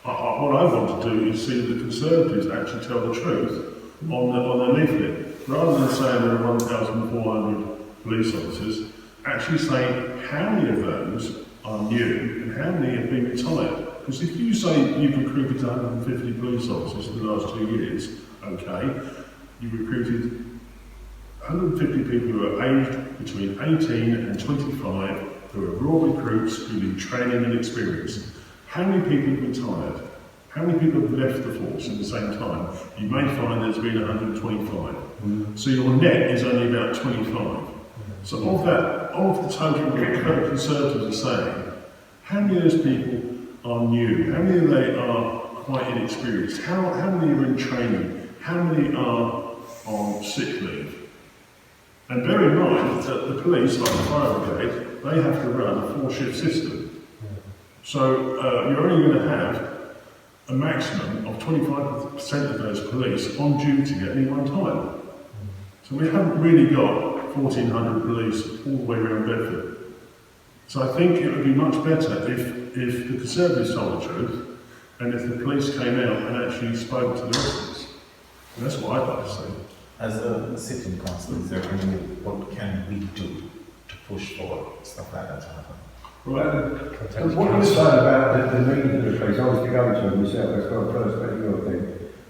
What I want to do is see the Conservatives actually tell the truth on their leaflet, rather than saying there are 1,400 police officers, actually saying how many of those are new and how many have been retired. Because if you say you've recruited 150 police officers in the last 2 years, okay, you've recruited 150 people who are aged between 18 and 25, who are raw recruits who need training and experience. How many people have retired? How many people have left the force in the same time? You may find there's been 125. So your net is only about 25. So of the total what Conservatives are saying, how many of those people are new? How many of they are quite inexperienced? How many are in training? How many are on sick leave? And bear in mind that the police, like the fire brigade, they have to run a 4-shift system. So you're only going to have a maximum of 25% of those police on duty at any one time. So we haven't really got 1,400 police all the way around Bedford. So I think it would be much better if the Conservatives told the truth and if the police came out and actually spoke to the residents. And that's what I'd like to see. As a sitting council, is there any, what can we do to push for stuff like that to happen? What you say about the meaning of the police, I was to go to them myself, that's got a perspective thing.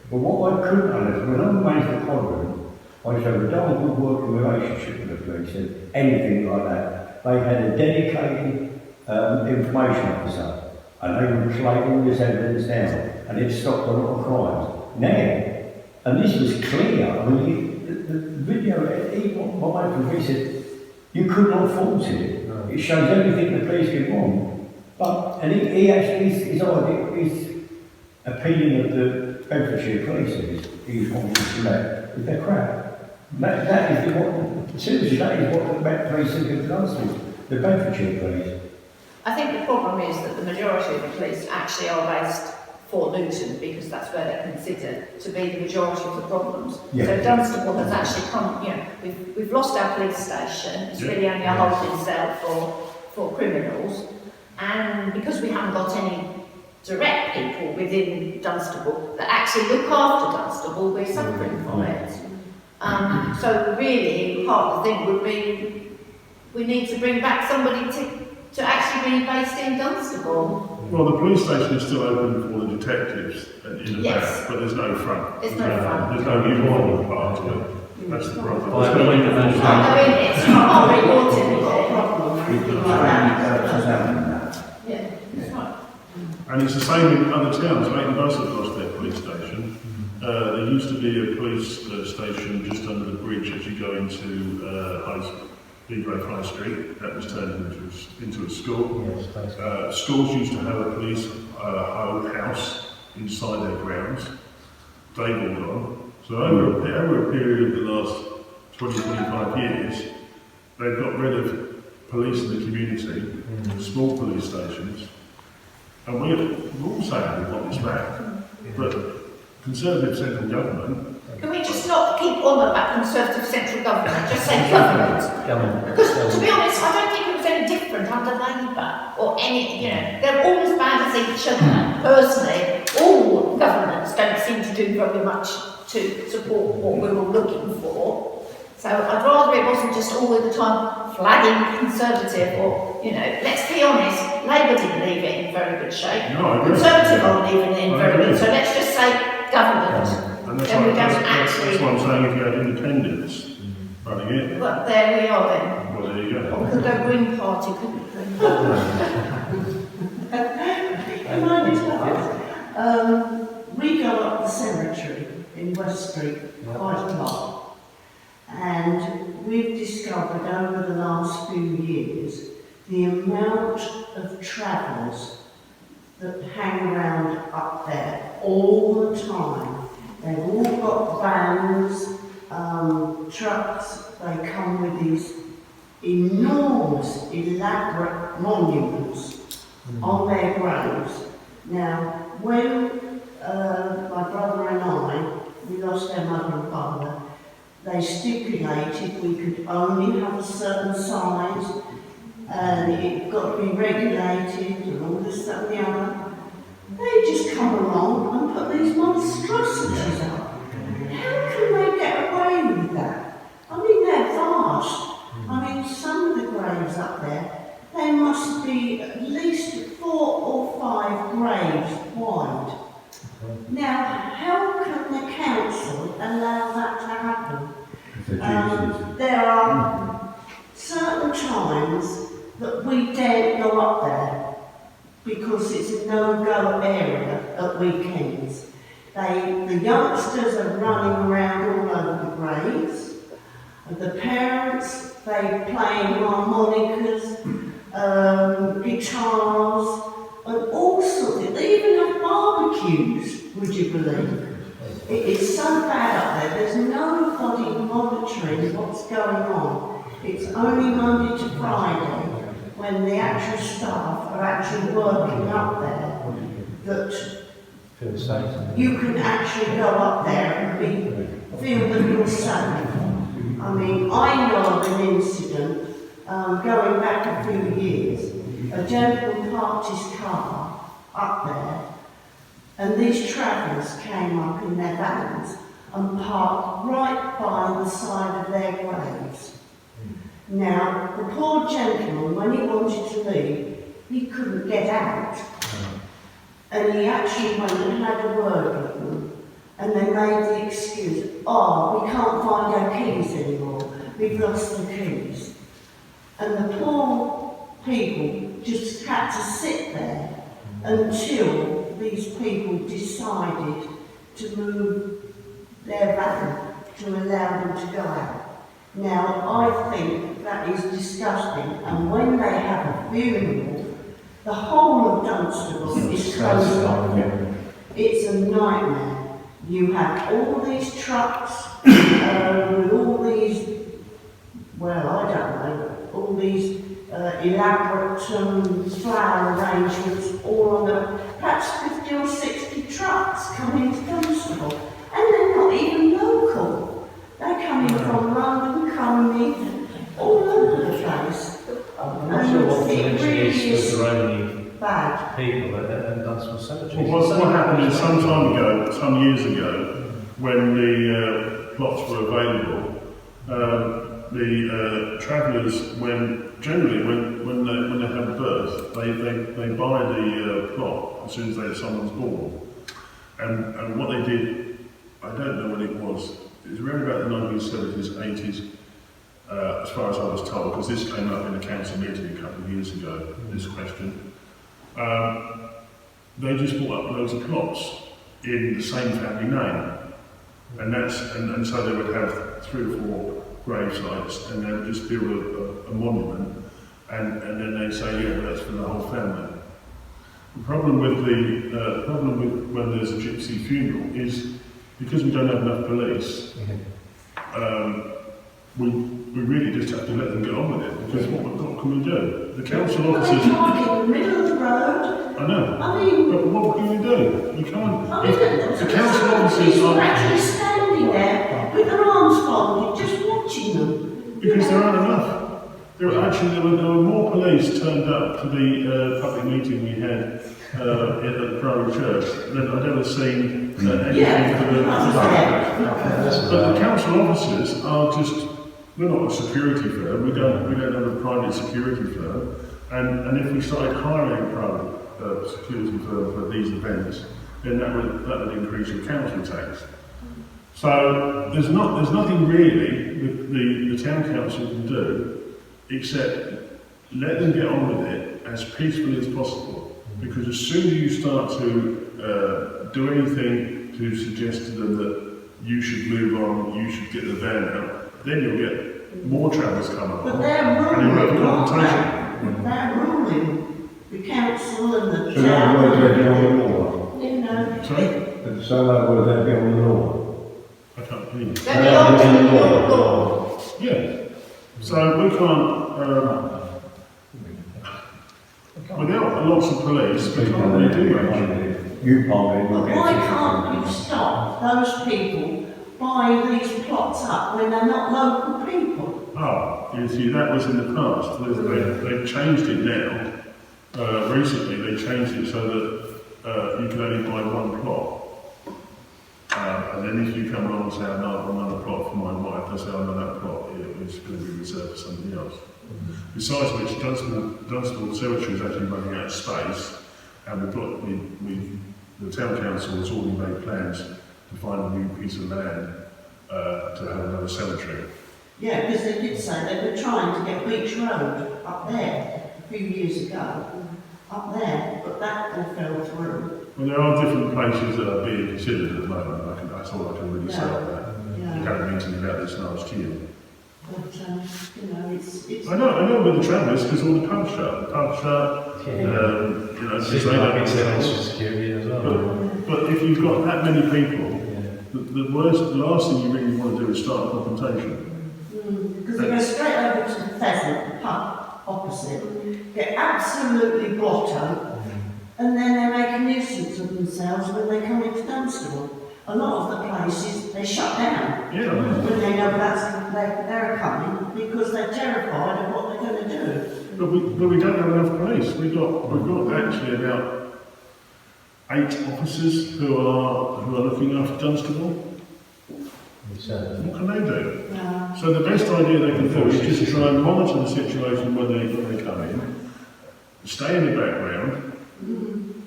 But what I couldn't understand, when I managed the Codron, I used to have a damn good working relationship with the police and anything like that. They had a dedicated information officer and they would collate all this evidence down and it stopped a lot of crimes. Now, and this was clear, I mean, the video, even my wife said, you could not fault it. It shows everything the police get wrong. But, and he actually, his opinion of the Bedfordshire police is, he's wanting to select, is they're crap. That is what, seriously, that is what the Met Police think of Dunstable, the Bedfordshire police. I think the problem is that the majority of the police actually are based for Luton because that's where they're considered to be the majority of the problems. Yeah. So Dunstable has actually come, you know, we've lost our police station, it's really only a holding cell for criminals, and because we haven't got any direct people within Dunstable that actually look after Dunstable, we're suffering from it. So really, part of the thing would be we need to bring back somebody to actually be based in Dunstable. Well, the police station is still open for the detectives in the back, but there's no front. There's no front. There's no uniform part to it. That's the problem. Well, I mean, It's not very important, we've got a problem. Yeah, it's not. And it's the same in other towns. Leighton Buzzard lost their police station. There used to be a police station just under the bridge as you go into High Street. That was turned into a school. yes, Schools used to have a police house inside their grounds. They've all gone. So over a period of the last 20-25 years, they've got rid of police in the community, small police stations, and we're all saying we want this back. But Conservative central government. Can we just not keep on about Conservative central government, just say government? Because to be honest, I don't think it was any different under Labour or any, they're all as bad as each other. Personally, all governments don't seem to do very much to support what we were looking for. So I'd rather it wasn't just all the time flagging Conservative or, let's be honest, Labour didn't leave it in very good shape. No, Conservative aren't leaving it in very good, so let's just say government. And that's Then we what, don't that's actually. what I'm saying, if you had independents running it. Well, there we are then. Well, there you go. Or we could go Green Party, couldn't we? Can I just ask? We go up the cemetery in West Street quite a lot, and we've discovered over the last few years the amount of travellers that hang around up there all the time. They've all got vans, trucks, they come with these enormous, elaborate monuments on their graves. Now, when my brother and I, we lost our mother and father, they stipulated we could only have a certain size and it got to be regulated and all this, that and the other. They just come along and put these monstrosities up. How can they get away with that? I mean, they're vast. I mean, some of the graves up there, there must be at least 4 or 5 graves because it's a no-go area at weekends. The youngsters are running around all over the graves, and the parents, they playing harmonicas, guitars, and all sorts of, they even have barbecues, would you believe? It is so bad up there, there's nobody monitoring what's going on. It's only Monday to Friday, when the actual staff are actually working up there, that you can actually go up there and feel that you're safe. I mean, I know of an incident going back a few years. A gentleman parked his car up there, and these travellers came up in their vans and parked right by the side of their graves. Now, the poor gentleman, when he wanted to leave, he couldn't get out. And he actually went and had a word with them. And they made the excuse, oh, we can't find our keys anymore. We've lost the keys. And the poor people just had to sit there until these people decided to move their van to allow them to go out. Now, I think that is disgusting, and when they have a funeral, the whole of Dunstable is closed off. It's a nightmare. You have all these trucks with all these, well, I don't know, all these elaborate flower arrangements, all on the, perhaps 50 or 60 trucks coming to Dunstable, and they're not even local. They're coming from London, Cumney, all over the place. I'm not sure what the connection is with the only bad people at Dunstable Cemetery. Well, what happened is some years ago, when the plots were available, the travellers, generally when they have a birth, they buy the plot as soon as someone's born. And what they did, I don't know when it was around about the 1970s, 80s, as far as I was told, because this came up in a council meeting a couple of years ago, this question. They just bought up loads of plots in the same family name. And so they would have 3 or 4 grave sites, and they would just build a monument, and then they say, yeah, well, that's for the whole family. The problem with when there's a gypsy funeral is, because we don't have enough police, we really just have to let them get on with it, because what can we do? The council officers... They park in the middle of the road. I know. I mean... But what can we do? You can't... I mean, the council officers are are... actually standing there with their arms folded, just watching them. Because there aren't enough. There were more police turned up to the public meeting we had at the Priory Church than I'd ever seen anything for the... But the council officers are just... We're not a security firm, we don't have a private security firm, and if we started hiring a private security firm for these events, then that would increase your council tax. So there's nothing really the town council can do except let them get on with it as peacefully as possible, because as soon as you start to do anything to suggest to them that you should move on, you should get the van out, then you'll get more travellers come along. But they're and you'll have a ruling, confrontation. they're ruling the council and the So that town. was they'd be on the law. You know. Sorry? So that was they'd be on the law. I can't hear you. They're the ultimate law. Yeah. So we can't, without lots of police, we can't really do much. You can't But why can't you stop those people buying these plots up when they're not local people? Oh, you see, that was in the past. They've changed it now. Recently, they changed it so that you can only buy 1 plot. And then if you come along and say, I want another plot for my wife, they say, I know that plot, it's going to be reserved for somebody else. Besides which, Dunstable Cemetery is actually running out of space, and the town council has already made plans to find a new piece of land to have another cemetery. Yeah, because they did say they were trying to get Beach Road up there a few years ago, up there, but that all fell through. Well, there are different places that are being considered at the moment. That's all I can really say on that. We Yeah. had a meeting about this last year. But, you know, it's... I know with the travellers, because all the pubs shut. The pubs shut, you know, because they don't it's extra security as well. But if you've got that many people, the last thing you really want to do is start a confrontation. Because they go straight over to the Pheasant, the pub opposite, get absolutely blotto, and then they make a nuisance of themselves when they come into Dunstable. A lot of the places, they shut down Yeah. when they know they're coming, because they're terrified of what they're going to do. But we don't have enough police. We've got actually about 8 officers who are looking after Dunstable. What can they do? Yeah. So the best idea they can do is just try and monitor the situation when they come in, stay in the background,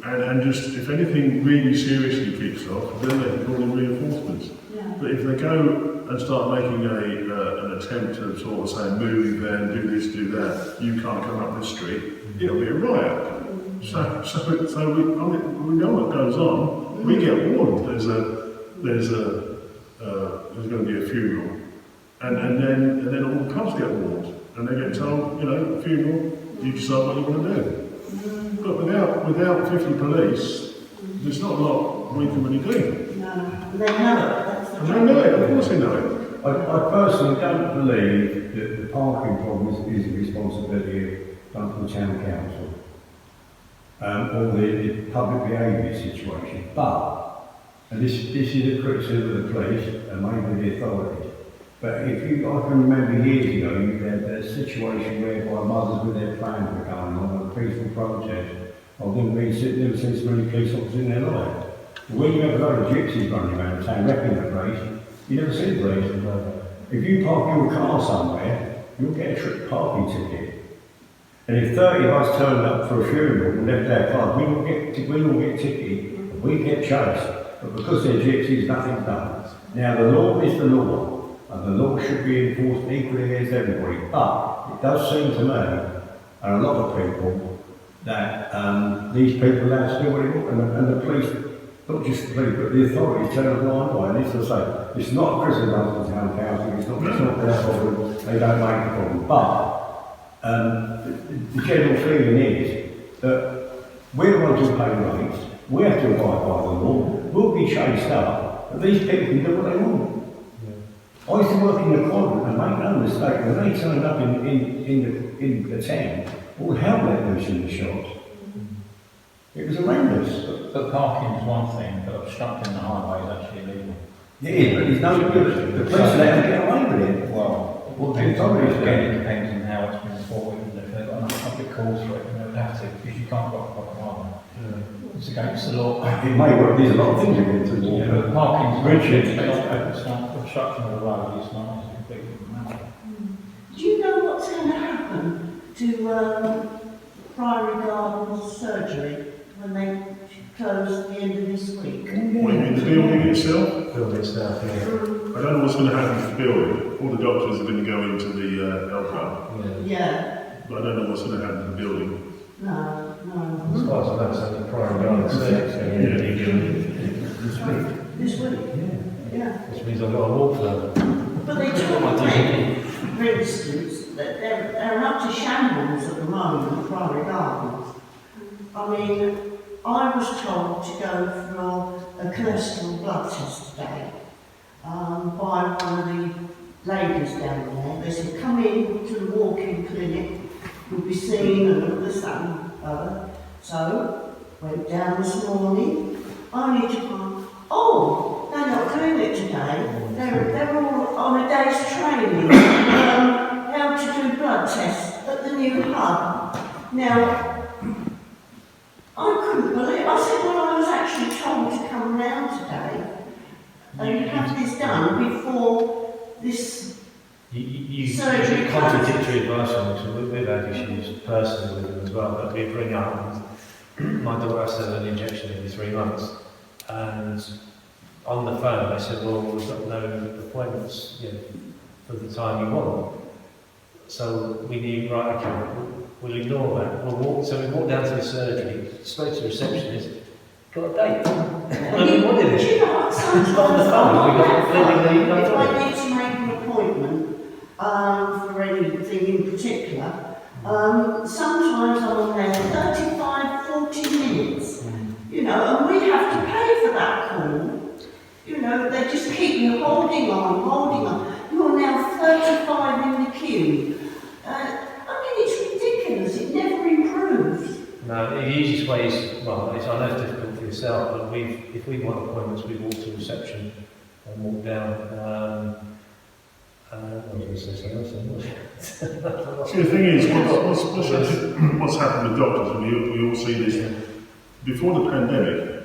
and just, if anything really seriously kicks off, then they can call in reinforcements. Yeah. But if they go and start making an attempt to sort of say, move then, do this, do that, you can't come up this street, it'll be a riot. So we know what goes on. We get warned there's going to be a funeral, and then all the pubs get warned, and they get told, you know, funeral, you decide what you want to do. But without 50 police, there's not a lot we can really do. No, they know it. That's the And they know it, of course they know it. I personally don't believe that the parking problem is the responsibility of Dunstable Town Council or the public behaviour situation. But, and this is a criticism of the police and maybe the authorities, but I can remember years ago, you had a situation whereby mothers with their plans were going on a peaceful protest. I've never seen so many police officers in their life. When you have a lot of gypsies running around town wrecking the place, you never see the police. If you park your car somewhere, you'll get a trick parking ticket. And if 30 of us turned up for a funeral and left our cars, we all get ticketed, and we get chased. But because they're gypsies, nothing's done. Now the law is the law, and the law should be enforced equally as everybody. But it does seem to me, and a lot of people, that these people now still what they want, and the police, not just the police, but the authorities turn a blind eye. And as I say, it's not a prison Dunstable Town Council, it's not their problem, they don't make the problem. But the general feeling is that we're the ones who pay rates, we have to abide by the law, we'll be chased up, but these people can do what they want. I used to work in the quadrant and make no mistake, when they turned up in the town, all hell let loose in the shops. It was horrendous. But parking is one thing, but obstructing the highway is actually illegal. It is, but it's no good. The police let them get away with it. Well, What the authorities again, it do. depends on how it's been forwarded, and if they've got enough public calls for it, then they would have to, because you can't block a proper highway. It's against the law. It may work, there's a lot of things against the law. Yeah, but parking's Richard. obstruction of the road is not a completely different matter. Do you know what's going to happen to Priory Gardens surgery when they close at the end of this week? What, you mean the building itself? Building stuff, yeah. I don't know what's going to happen to the building. All the doctors are going to go into the health club, Yeah. but I don't know what's going to happen to the building. No. As far as I know, it's only private garden service, This week? Yeah. which means I've got a walk further. But they told me, for instance, that they're up to shambles at the moment, Priory Gardens. I mean, I was told to go for a cholesterol blood test today by one of the ladies down there. They said, come in to the walk-in clinic, you'll be seen and all this, that and other. So, went down this morning, only to find, oh, they're not doing it today. They're all on a day's training, how to do blood tests at the new hub. Now, I couldn't believe it. I said, well, I was actually told to come round today and have this done before this You surgery contradictory advice on this. We've had issues personally with them as well, but we bring up, my daughter has to have an injection every 3 months, and on the phone they said, well, we've got no appointments for the time you want. So we knew, right, okay, we'll ignore that. So we walked down to the surgery, spoke to the receptionist, got a date. And we wanted Do it. you know what? Sometimes On the phone, we got clearly if I need to make an appointment for anything in particular, sometimes I'm on there 35, 40 minutes, you know, and we have to pay for that call. You know, they just keep you holding on. You're now 35 in the queue. It's ridiculous. It never improves. No, the easiest way is, well, I know it's difficult for yourself, but if we want appointments, we walk to reception and walk down. I was going to say something else. See, the thing is, what's happened with doctors, and we all see this, before the pandemic,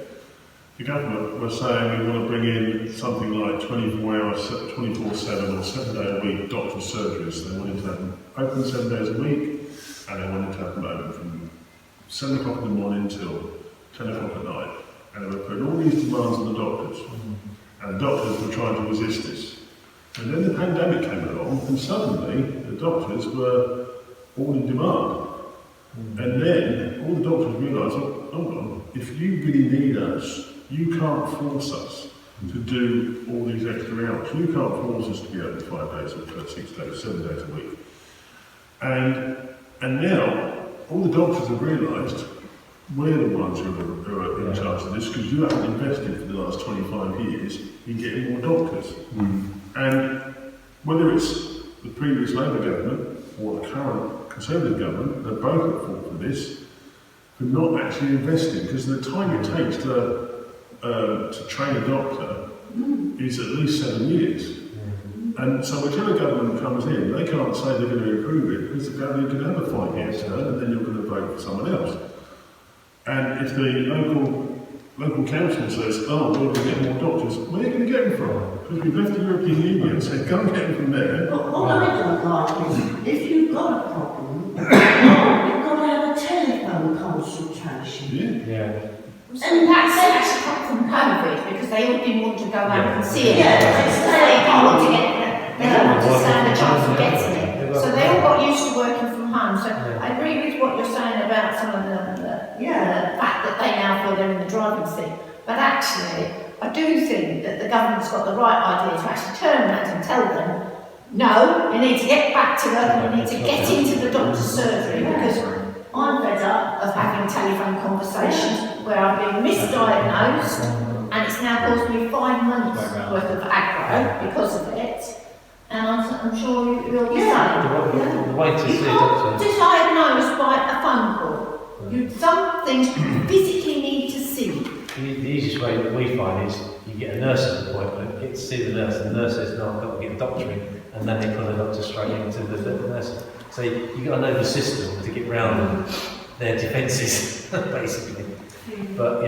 the government was saying we want to bring in something like 24 hours, 24/7 or 7 day a week doctor surgeries. They wanted to have them open 7 days a week, and they wanted to have them open from 7 o'clock in the morning till 10 o'clock at night. And they were putting all these demands on the doctors. And the doctors were trying to resist this. And then the pandemic came along, and suddenly the doctors were all in demand. And then all the doctors realised, oh, hold on, if you really need us, you can't force us to do all these extra hours. You can't force us to be open 5 days a week, 6 days, 7 days a week. And now all the doctors have realised we're the ones who are in charge of this, because you haven't invested for the last 25 years in getting more doctors. And whether it's the previous Labour government or the current Conservative government, they're both at fault for this, for not actually investing, because the time it takes to train a doctor is at least 7 years. And so whichever government comes in, they can't say they're going to improve it, because the government can have a 5-year term and then you're going to vote for someone else. And if the local council says, oh, we're going to get more doctors, where are you going to get them from? Because we've left the European Union and said, go and get them from there. But what I don't like is, if you've got a problem, you've got to have a telephone consultation. Yeah. And that's actually come from COVID, because they all didn't want to go out and see it. Yeah, They don't want to stand a chance of getting it. So they all got used to working from home. So I agree with what you're saying about some of the fact that they now feel they're in the driving seat. But actually, I do think that the government's got the right idea to actually turn around and tell them, no, you need to get back to work and you need to get into the doctor's surgery, because I'm fed up of having telephone conversations where I've been misdiagnosed and it's now caused me 5 months worth of aggro because of it. And I'm sure you'll be saying, The way to see you a can't doctor. diagnose by a phone call. Some things you physically need to see. The easiest way that we find is you get a nurse's appointment, get to see the nurse, and the nurse says, no, I've got to get a doctor in, and then they put the doctor straight into the nurse. So you've got to know the system to get round their defences, basically. But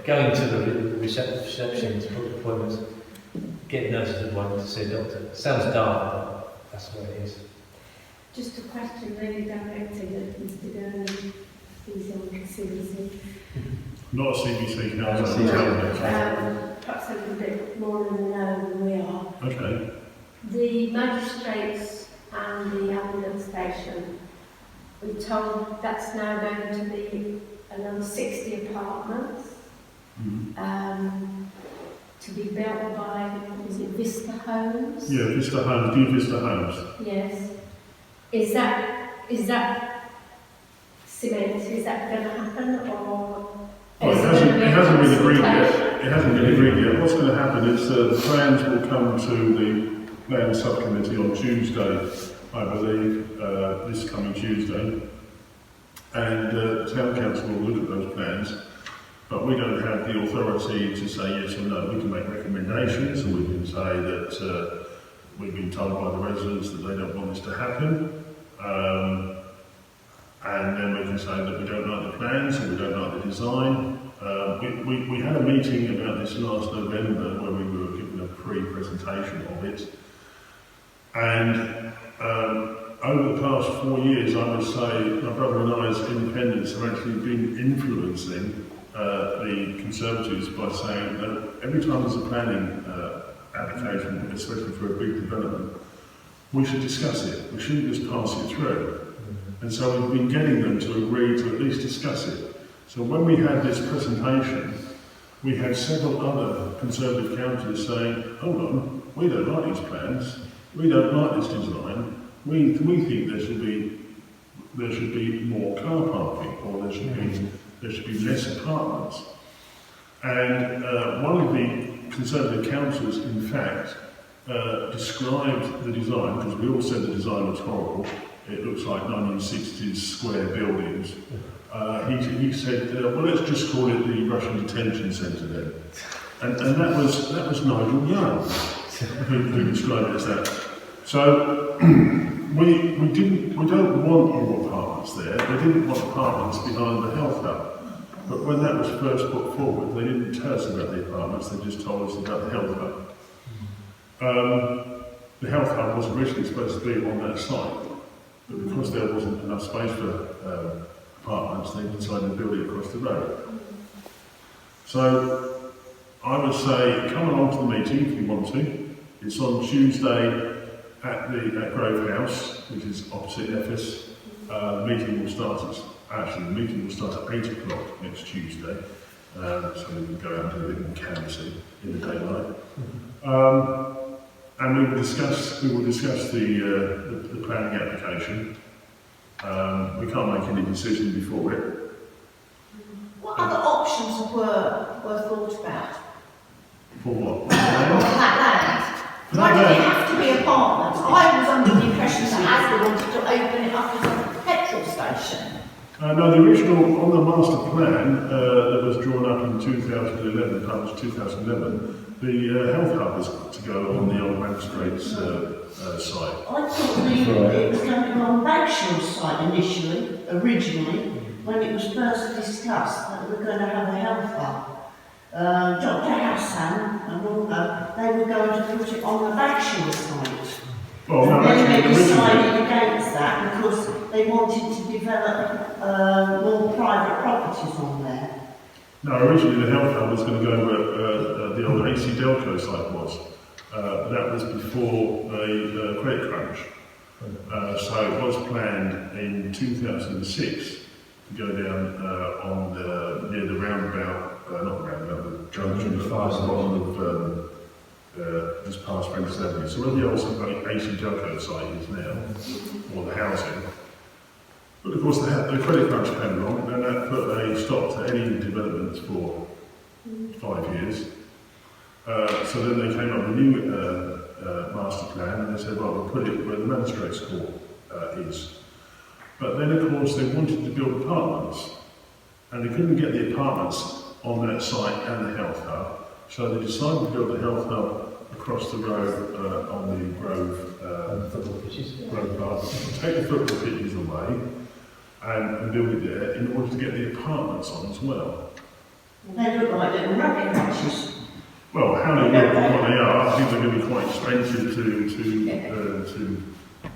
going to the reception to book appointments, get nurses appointment to see a doctor. Sounds dark, but that's the way it is. Just a question really directed at Mr. Gurney. He's on CBC. Not a CBC council. Perhaps a little bit more in the know than we are. Okay. The magistrates and the ambulance station, we're told that's now going to be another 60 apartments to be built by, is it Vista Homes? Yeah, Vista Homes, New Vista Homes. Yes. Is that cement? Is that going to happen, or? Well, it hasn't been agreed yet. It hasn't been agreed yet. What's going to happen is the plans will come to the plan subcommittee on Tuesday, I believe, this coming Tuesday. And the town council will look at those plans, but we don't have the authority to say yes or no. We can make recommendations, and we can say that we've been told by the residents that they don't want this to happen. And then we can say that we don't like the plans or we don't like the design. We had a meeting about this last November where we were given a pre-presentation of it. And over the past 4 years, I would say my brother and I's independents have actually been influencing the Conservatives by saying that every time there's a planning application, especially for a big development, we should discuss it. We shouldn't just pass it through. And so we've been getting them to agree to at least discuss it. So when we had this presentation, we had several other Conservative councillors saying, hold on, we don't like these plans, we don't like this design, we think there should be more car parking, or there should be less apartments. And one of the Conservative councillors, in fact, described the design, because we all said the design was horrible. It looks like 1960s square buildings. He said, well, let's just call it the Russian detention centre then. And that was Nigel Young who described it as that. So we don't want more apartments there. We didn't want apartments behind the health hub. But when that was first put forward, they didn't tell us about the apartments, they just told us about the health hub. The health hub was originally supposed to be on that site, but because there wasn't enough space for apartments, they decided to build it across the road. So I would say come along to the meeting if you want to. It's on Tuesday at Grove House, which is opposite Ephes. The meeting will start at 8 o'clock next Tuesday, so we can go out and do a bit more canvassing in the daylight. And we will discuss the planning application. We can't make any decision before it. What other options were thought about? For what? On that land? Why did it have to be apartments? I was under the impression that Asda wanted to open it up as a petrol station. No, the original, on the master plan that was drawn up in 2011, published 2011, the health hub was to go on the old magistrate's site. I thought it was going to go on Bagshaw's site originally, when it was first discussed that we were going to have a health hub. Dr. Hassan and all that, they were going to put it on the Bagshaw site. Well, no, then they actually, decided against that because they wanted to develop more private properties on there. no, originally the health hub was going to go where the old AC Delco site was. That was before the credit crunch. So it was planned in 2006 to go down near the roundabout, not the roundabout, the junction at the bottom of just past French Avenue. So where the old AC Delco site is now, or the housing. But of course the credit crunch came along and that put a stop to any developments for 5 years. So then they came up with a new master plan and they said, well, we'll put it where the magistrate's court is. But then of course they wanted to build apartments and they couldn't get the apartments on that site and the health hub. So they decided to build the health hub across the road on the Grove Park. Take the football pitches away and build it there in order to get the apartments on as well. They look like little rabbit hutches. Well, how they look and what they are, I think they're going to be quite expensive to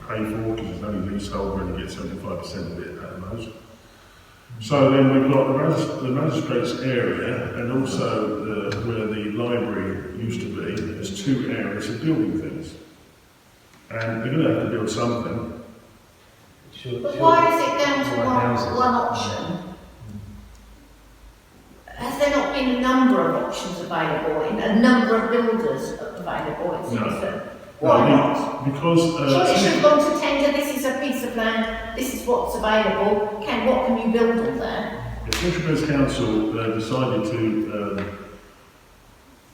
pay for because it's only leasehold where you get 75% of it at the most. So then we've got the magistrate's area and also where the library used to be. There's 2 areas of building things. And they're going to have to build something. But why is it down to one option? Has there not been a number of options available, a number of builders available? It seems that. Why not? Because surely it should have gone to tender. This is a piece of land. This is what's available. What can you build on there? The Fisheries Council decided to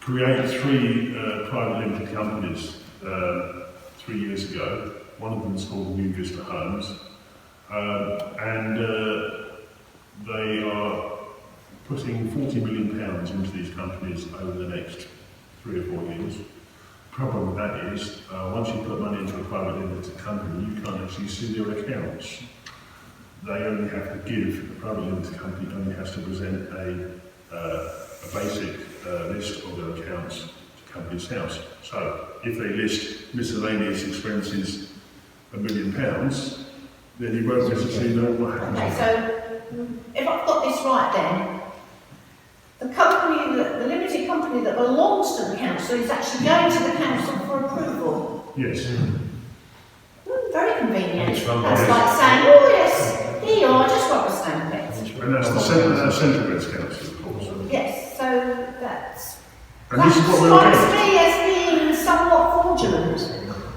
create 3 private limited companies 3 years ago. One of them is called New Vista Homes, and they are putting £40 million into these companies over the next 3 or 4 years. The problem with that is, once you put money into a private limited company, you can't actually see their accounts. They only have to give, the private limited company only has to present a basic list of their accounts to Companies House. So, if they list miscellaneous expenses £1 million, then you won't necessarily know what happens. Okay, so if I've got this right then, the limited company that belongs to the council is actually going to the council for approval. Yes. inconvenient. It's wrong. That's like saying, oh yes, here you are, just rubber stamp it. And that's the central beds council, of course. Yes, so that's... And this is what we're strikes against. me as being somewhat fraudulent.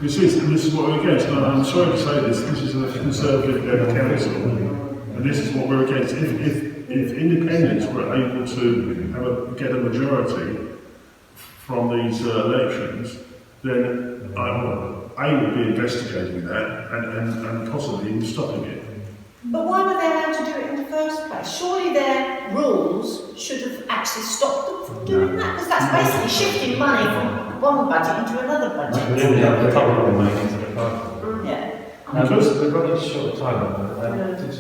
This is, and this is what we're against. And I'm sorry to say this is a Conservative-led council, and this is what we're against. If independents were able to get a majority from these elections, then I would be investigating that and possibly even stopping it. But why were they allowed to do it in the first place? Surely their rules should have actually stopped them from doing that, because that's basically shifting money from one budget into another budget. Yeah. We're running short of time.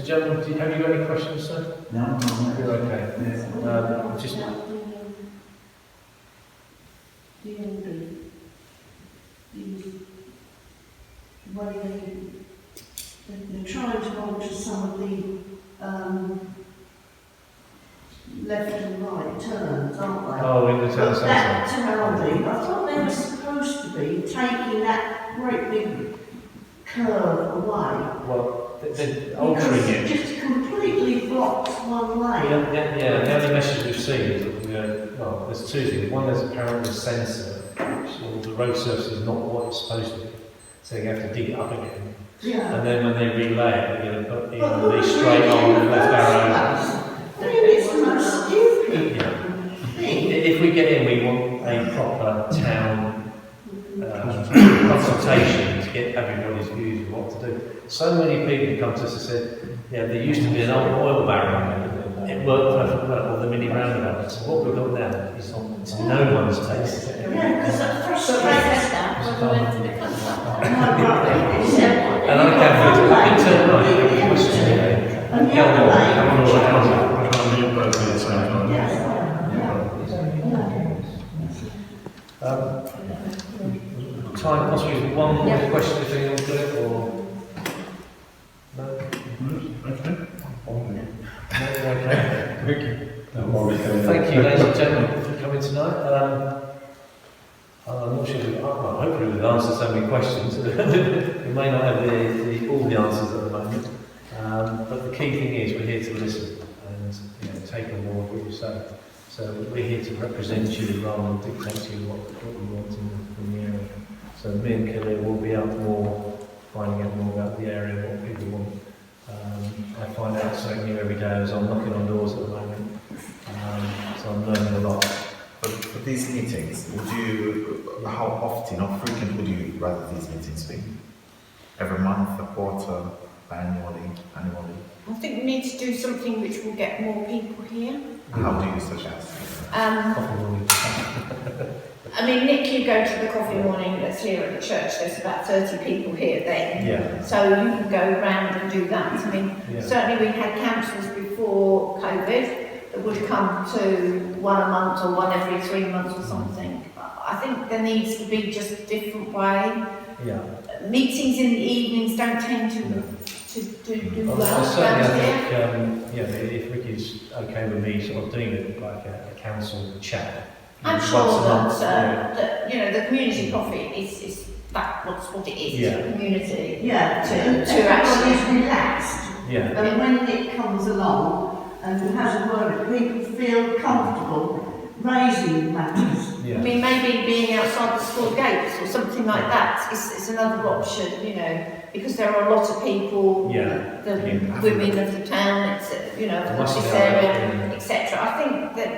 Gentlemen, have you got any questions, sir? No. You're okay. Just They're trying to alter some of the left and right turns, aren't they? oh, in the town But that centre. turning, I thought they were supposed to be taking that great big curve away. Well, they're Because altering it it. just completely blocks one lane. Yeah, the only message we've seen is that well, there's two things. One, there's apparently a sensor, which the road surface is not what it's supposed to be, so you have to dig it up again. Yeah. And then when they relay it, they're going to put in But the who's straight really on in the the left first arrow. place? I mean, it's the most stupid Yeah. thing. If we get in, we want a proper town consultation to get everybody's views of what to do. So many people come to us and said, yeah, there used to be an old oil barrel, it worked perfectly well, or the mini roundabout. So what we've got now is no one's taste. Yeah, because that So I frustrates said that when we went to the council. my brother. And I can turn right, and And the go other on, lane. come on, all around. Can't be in both at the same time. Yeah. Time possibly one more Yeah. question if anyone's got it, or no? Okay. Okay. Thank you, ladies and gentlemen, for coming tonight. I'm not sure, well, hopefully we've answered so many questions. We may not have all the answers at the moment, but the key thing is we're here to listen and take on board what you say. So we're here to represent you rather than dictate to you what you want in the area. So me and Khaleel will be out more, finding out more about the area, what people want. I find out something new every day as I'm knocking on doors at the moment. So I'm learning a lot. For these meetings, how often or frequent would you rather these meetings be? Every month, a quarter, annually? I think we need to do something which will get more people here. How do you suggest? Coffee morning. I mean, Nick, you go to the coffee morning that's here at the church, there's about 30 people here then. Yeah. So you can go round and do that. I mean, certainly we had councils before COVID that would come to one a month or one every 3 months or something. I think there needs to be just a different way. Yeah. Meetings in the evenings don't tend to do well Certainly, around I here. think if Ricky's okay with me sort of doing it like a council chat. I'm once sure a month, that the community coffee is that's what it is. Yeah. It's a community. Yeah, To everybody's actually. relaxed. Yeah. And when Nick comes along and has a word, people feel comfortable raising matters. I mean, maybe being outside the school gates or something like that is another option, because there are a lot of people, the women of the town, of this area, etc. I think that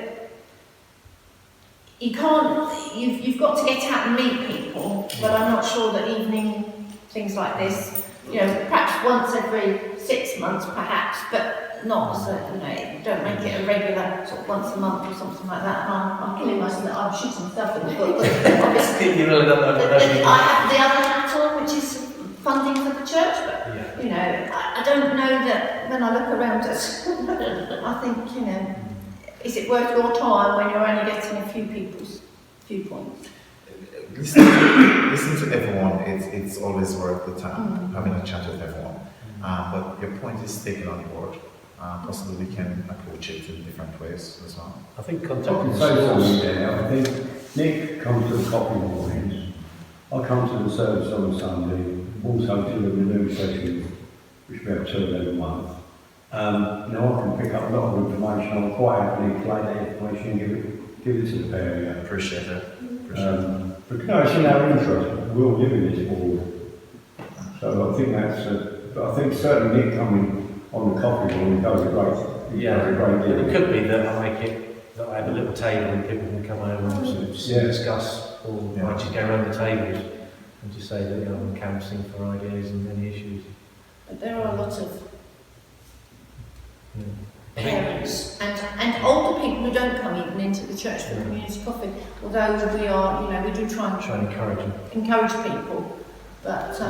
you can't, you've got to get out and meet people, but I'm not sure that evening things like this, perhaps once every 6 months perhaps, but not as don't make it a regular sort of once a month or something like that. And I'm killing myself, I'm shooting myself in the foot. But obviously, I have the other hat on, which is funding for the church, but I don't know that when I look around us, I think, is it worth your time when you're only getting a few people's viewpoints? Listen to everyone, it's always worth the time, having a chat with everyone. But your point is taken on board. Possibly we can approach it in different ways as well. I think I contact can say something there. I think Nick comes to the coffee mornings. I come to the service on Sunday. Also to the renewed session, which we have 2 every month. Now I can pick up a lot of information. I'm quite happily play that information and give it to the parent. Appreciate it. But no, it's in our interest. We all live in this world. So I think that's, but I think certainly Nick coming on the coffee room does a great, Yeah, does a great deal. it could be that I make it, that I have a little table and people can come over and sort of discuss, or I just go around the tables and just say that, you know, I'm canvassing for ideas and any issues. But there are a lot of Yeah. parents and older people who don't come even into the church for community coffee, although we are, you know, we do try and Try and encourage them. encourage people, but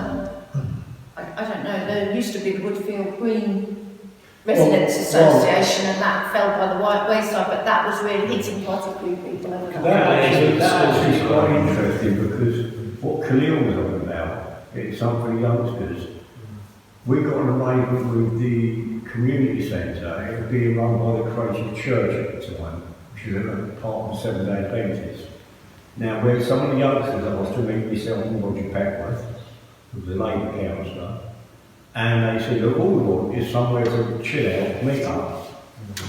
I don't know, there used to be the Woodfield Green Residents Association and that fell by the wayside, but that was really hitting quite a few people. That is quite interesting because what Khaleel was on about, it's something for youngsters. We got an arrangement with the community centre. It was being run by the Creative Church at the time, which is a part of Seventh-day Adventists. Now, where some of the youngsters, I was to meet myself and Roger Petworth, who was a Labour councillor, and they said, look, all we want is somewhere to chill out, meet up,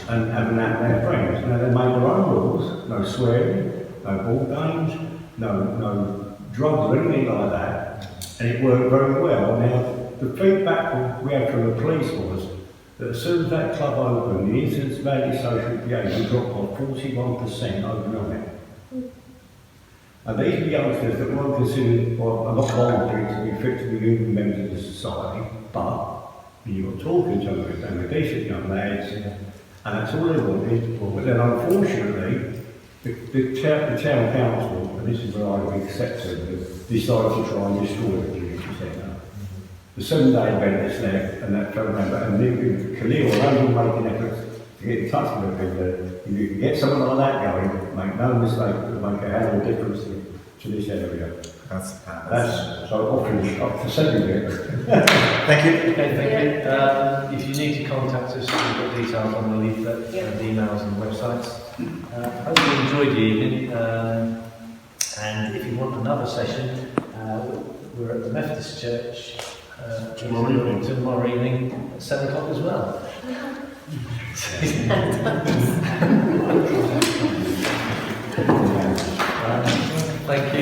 and have a nap with their friends. Now, they made their own rules, no swearing, no ball games, no drugs or anything like that, and it worked very well. Now, the feedback we had from the police was that as soon as that club opened, the incidents of antisocial behaviour dropped by 41% overnight. And these are youngsters that weren't considered, well, a lot voluntary to be fit to be human members of society, but when you were talking to them, they were decent young lads, and that's all they wanted. But then unfortunately, the town council, and this is where I accepted, decided to try and destroy the community centre. The 7-day event is there, and that fell around, and Khaleel are only making efforts to get in touch with people. If you can get someone like that going, make no mistake, it'll make a hell of a difference to this area. That's So often up to 7 years. Thank you. Okay, thank you. If you need to contact us, we've got details on the leaflet, the emails and the websites. Hope you enjoyed the evening, and if you want another session, we're at the Methodist Church tomorrow evening at 7 o'clock as well. Thank you.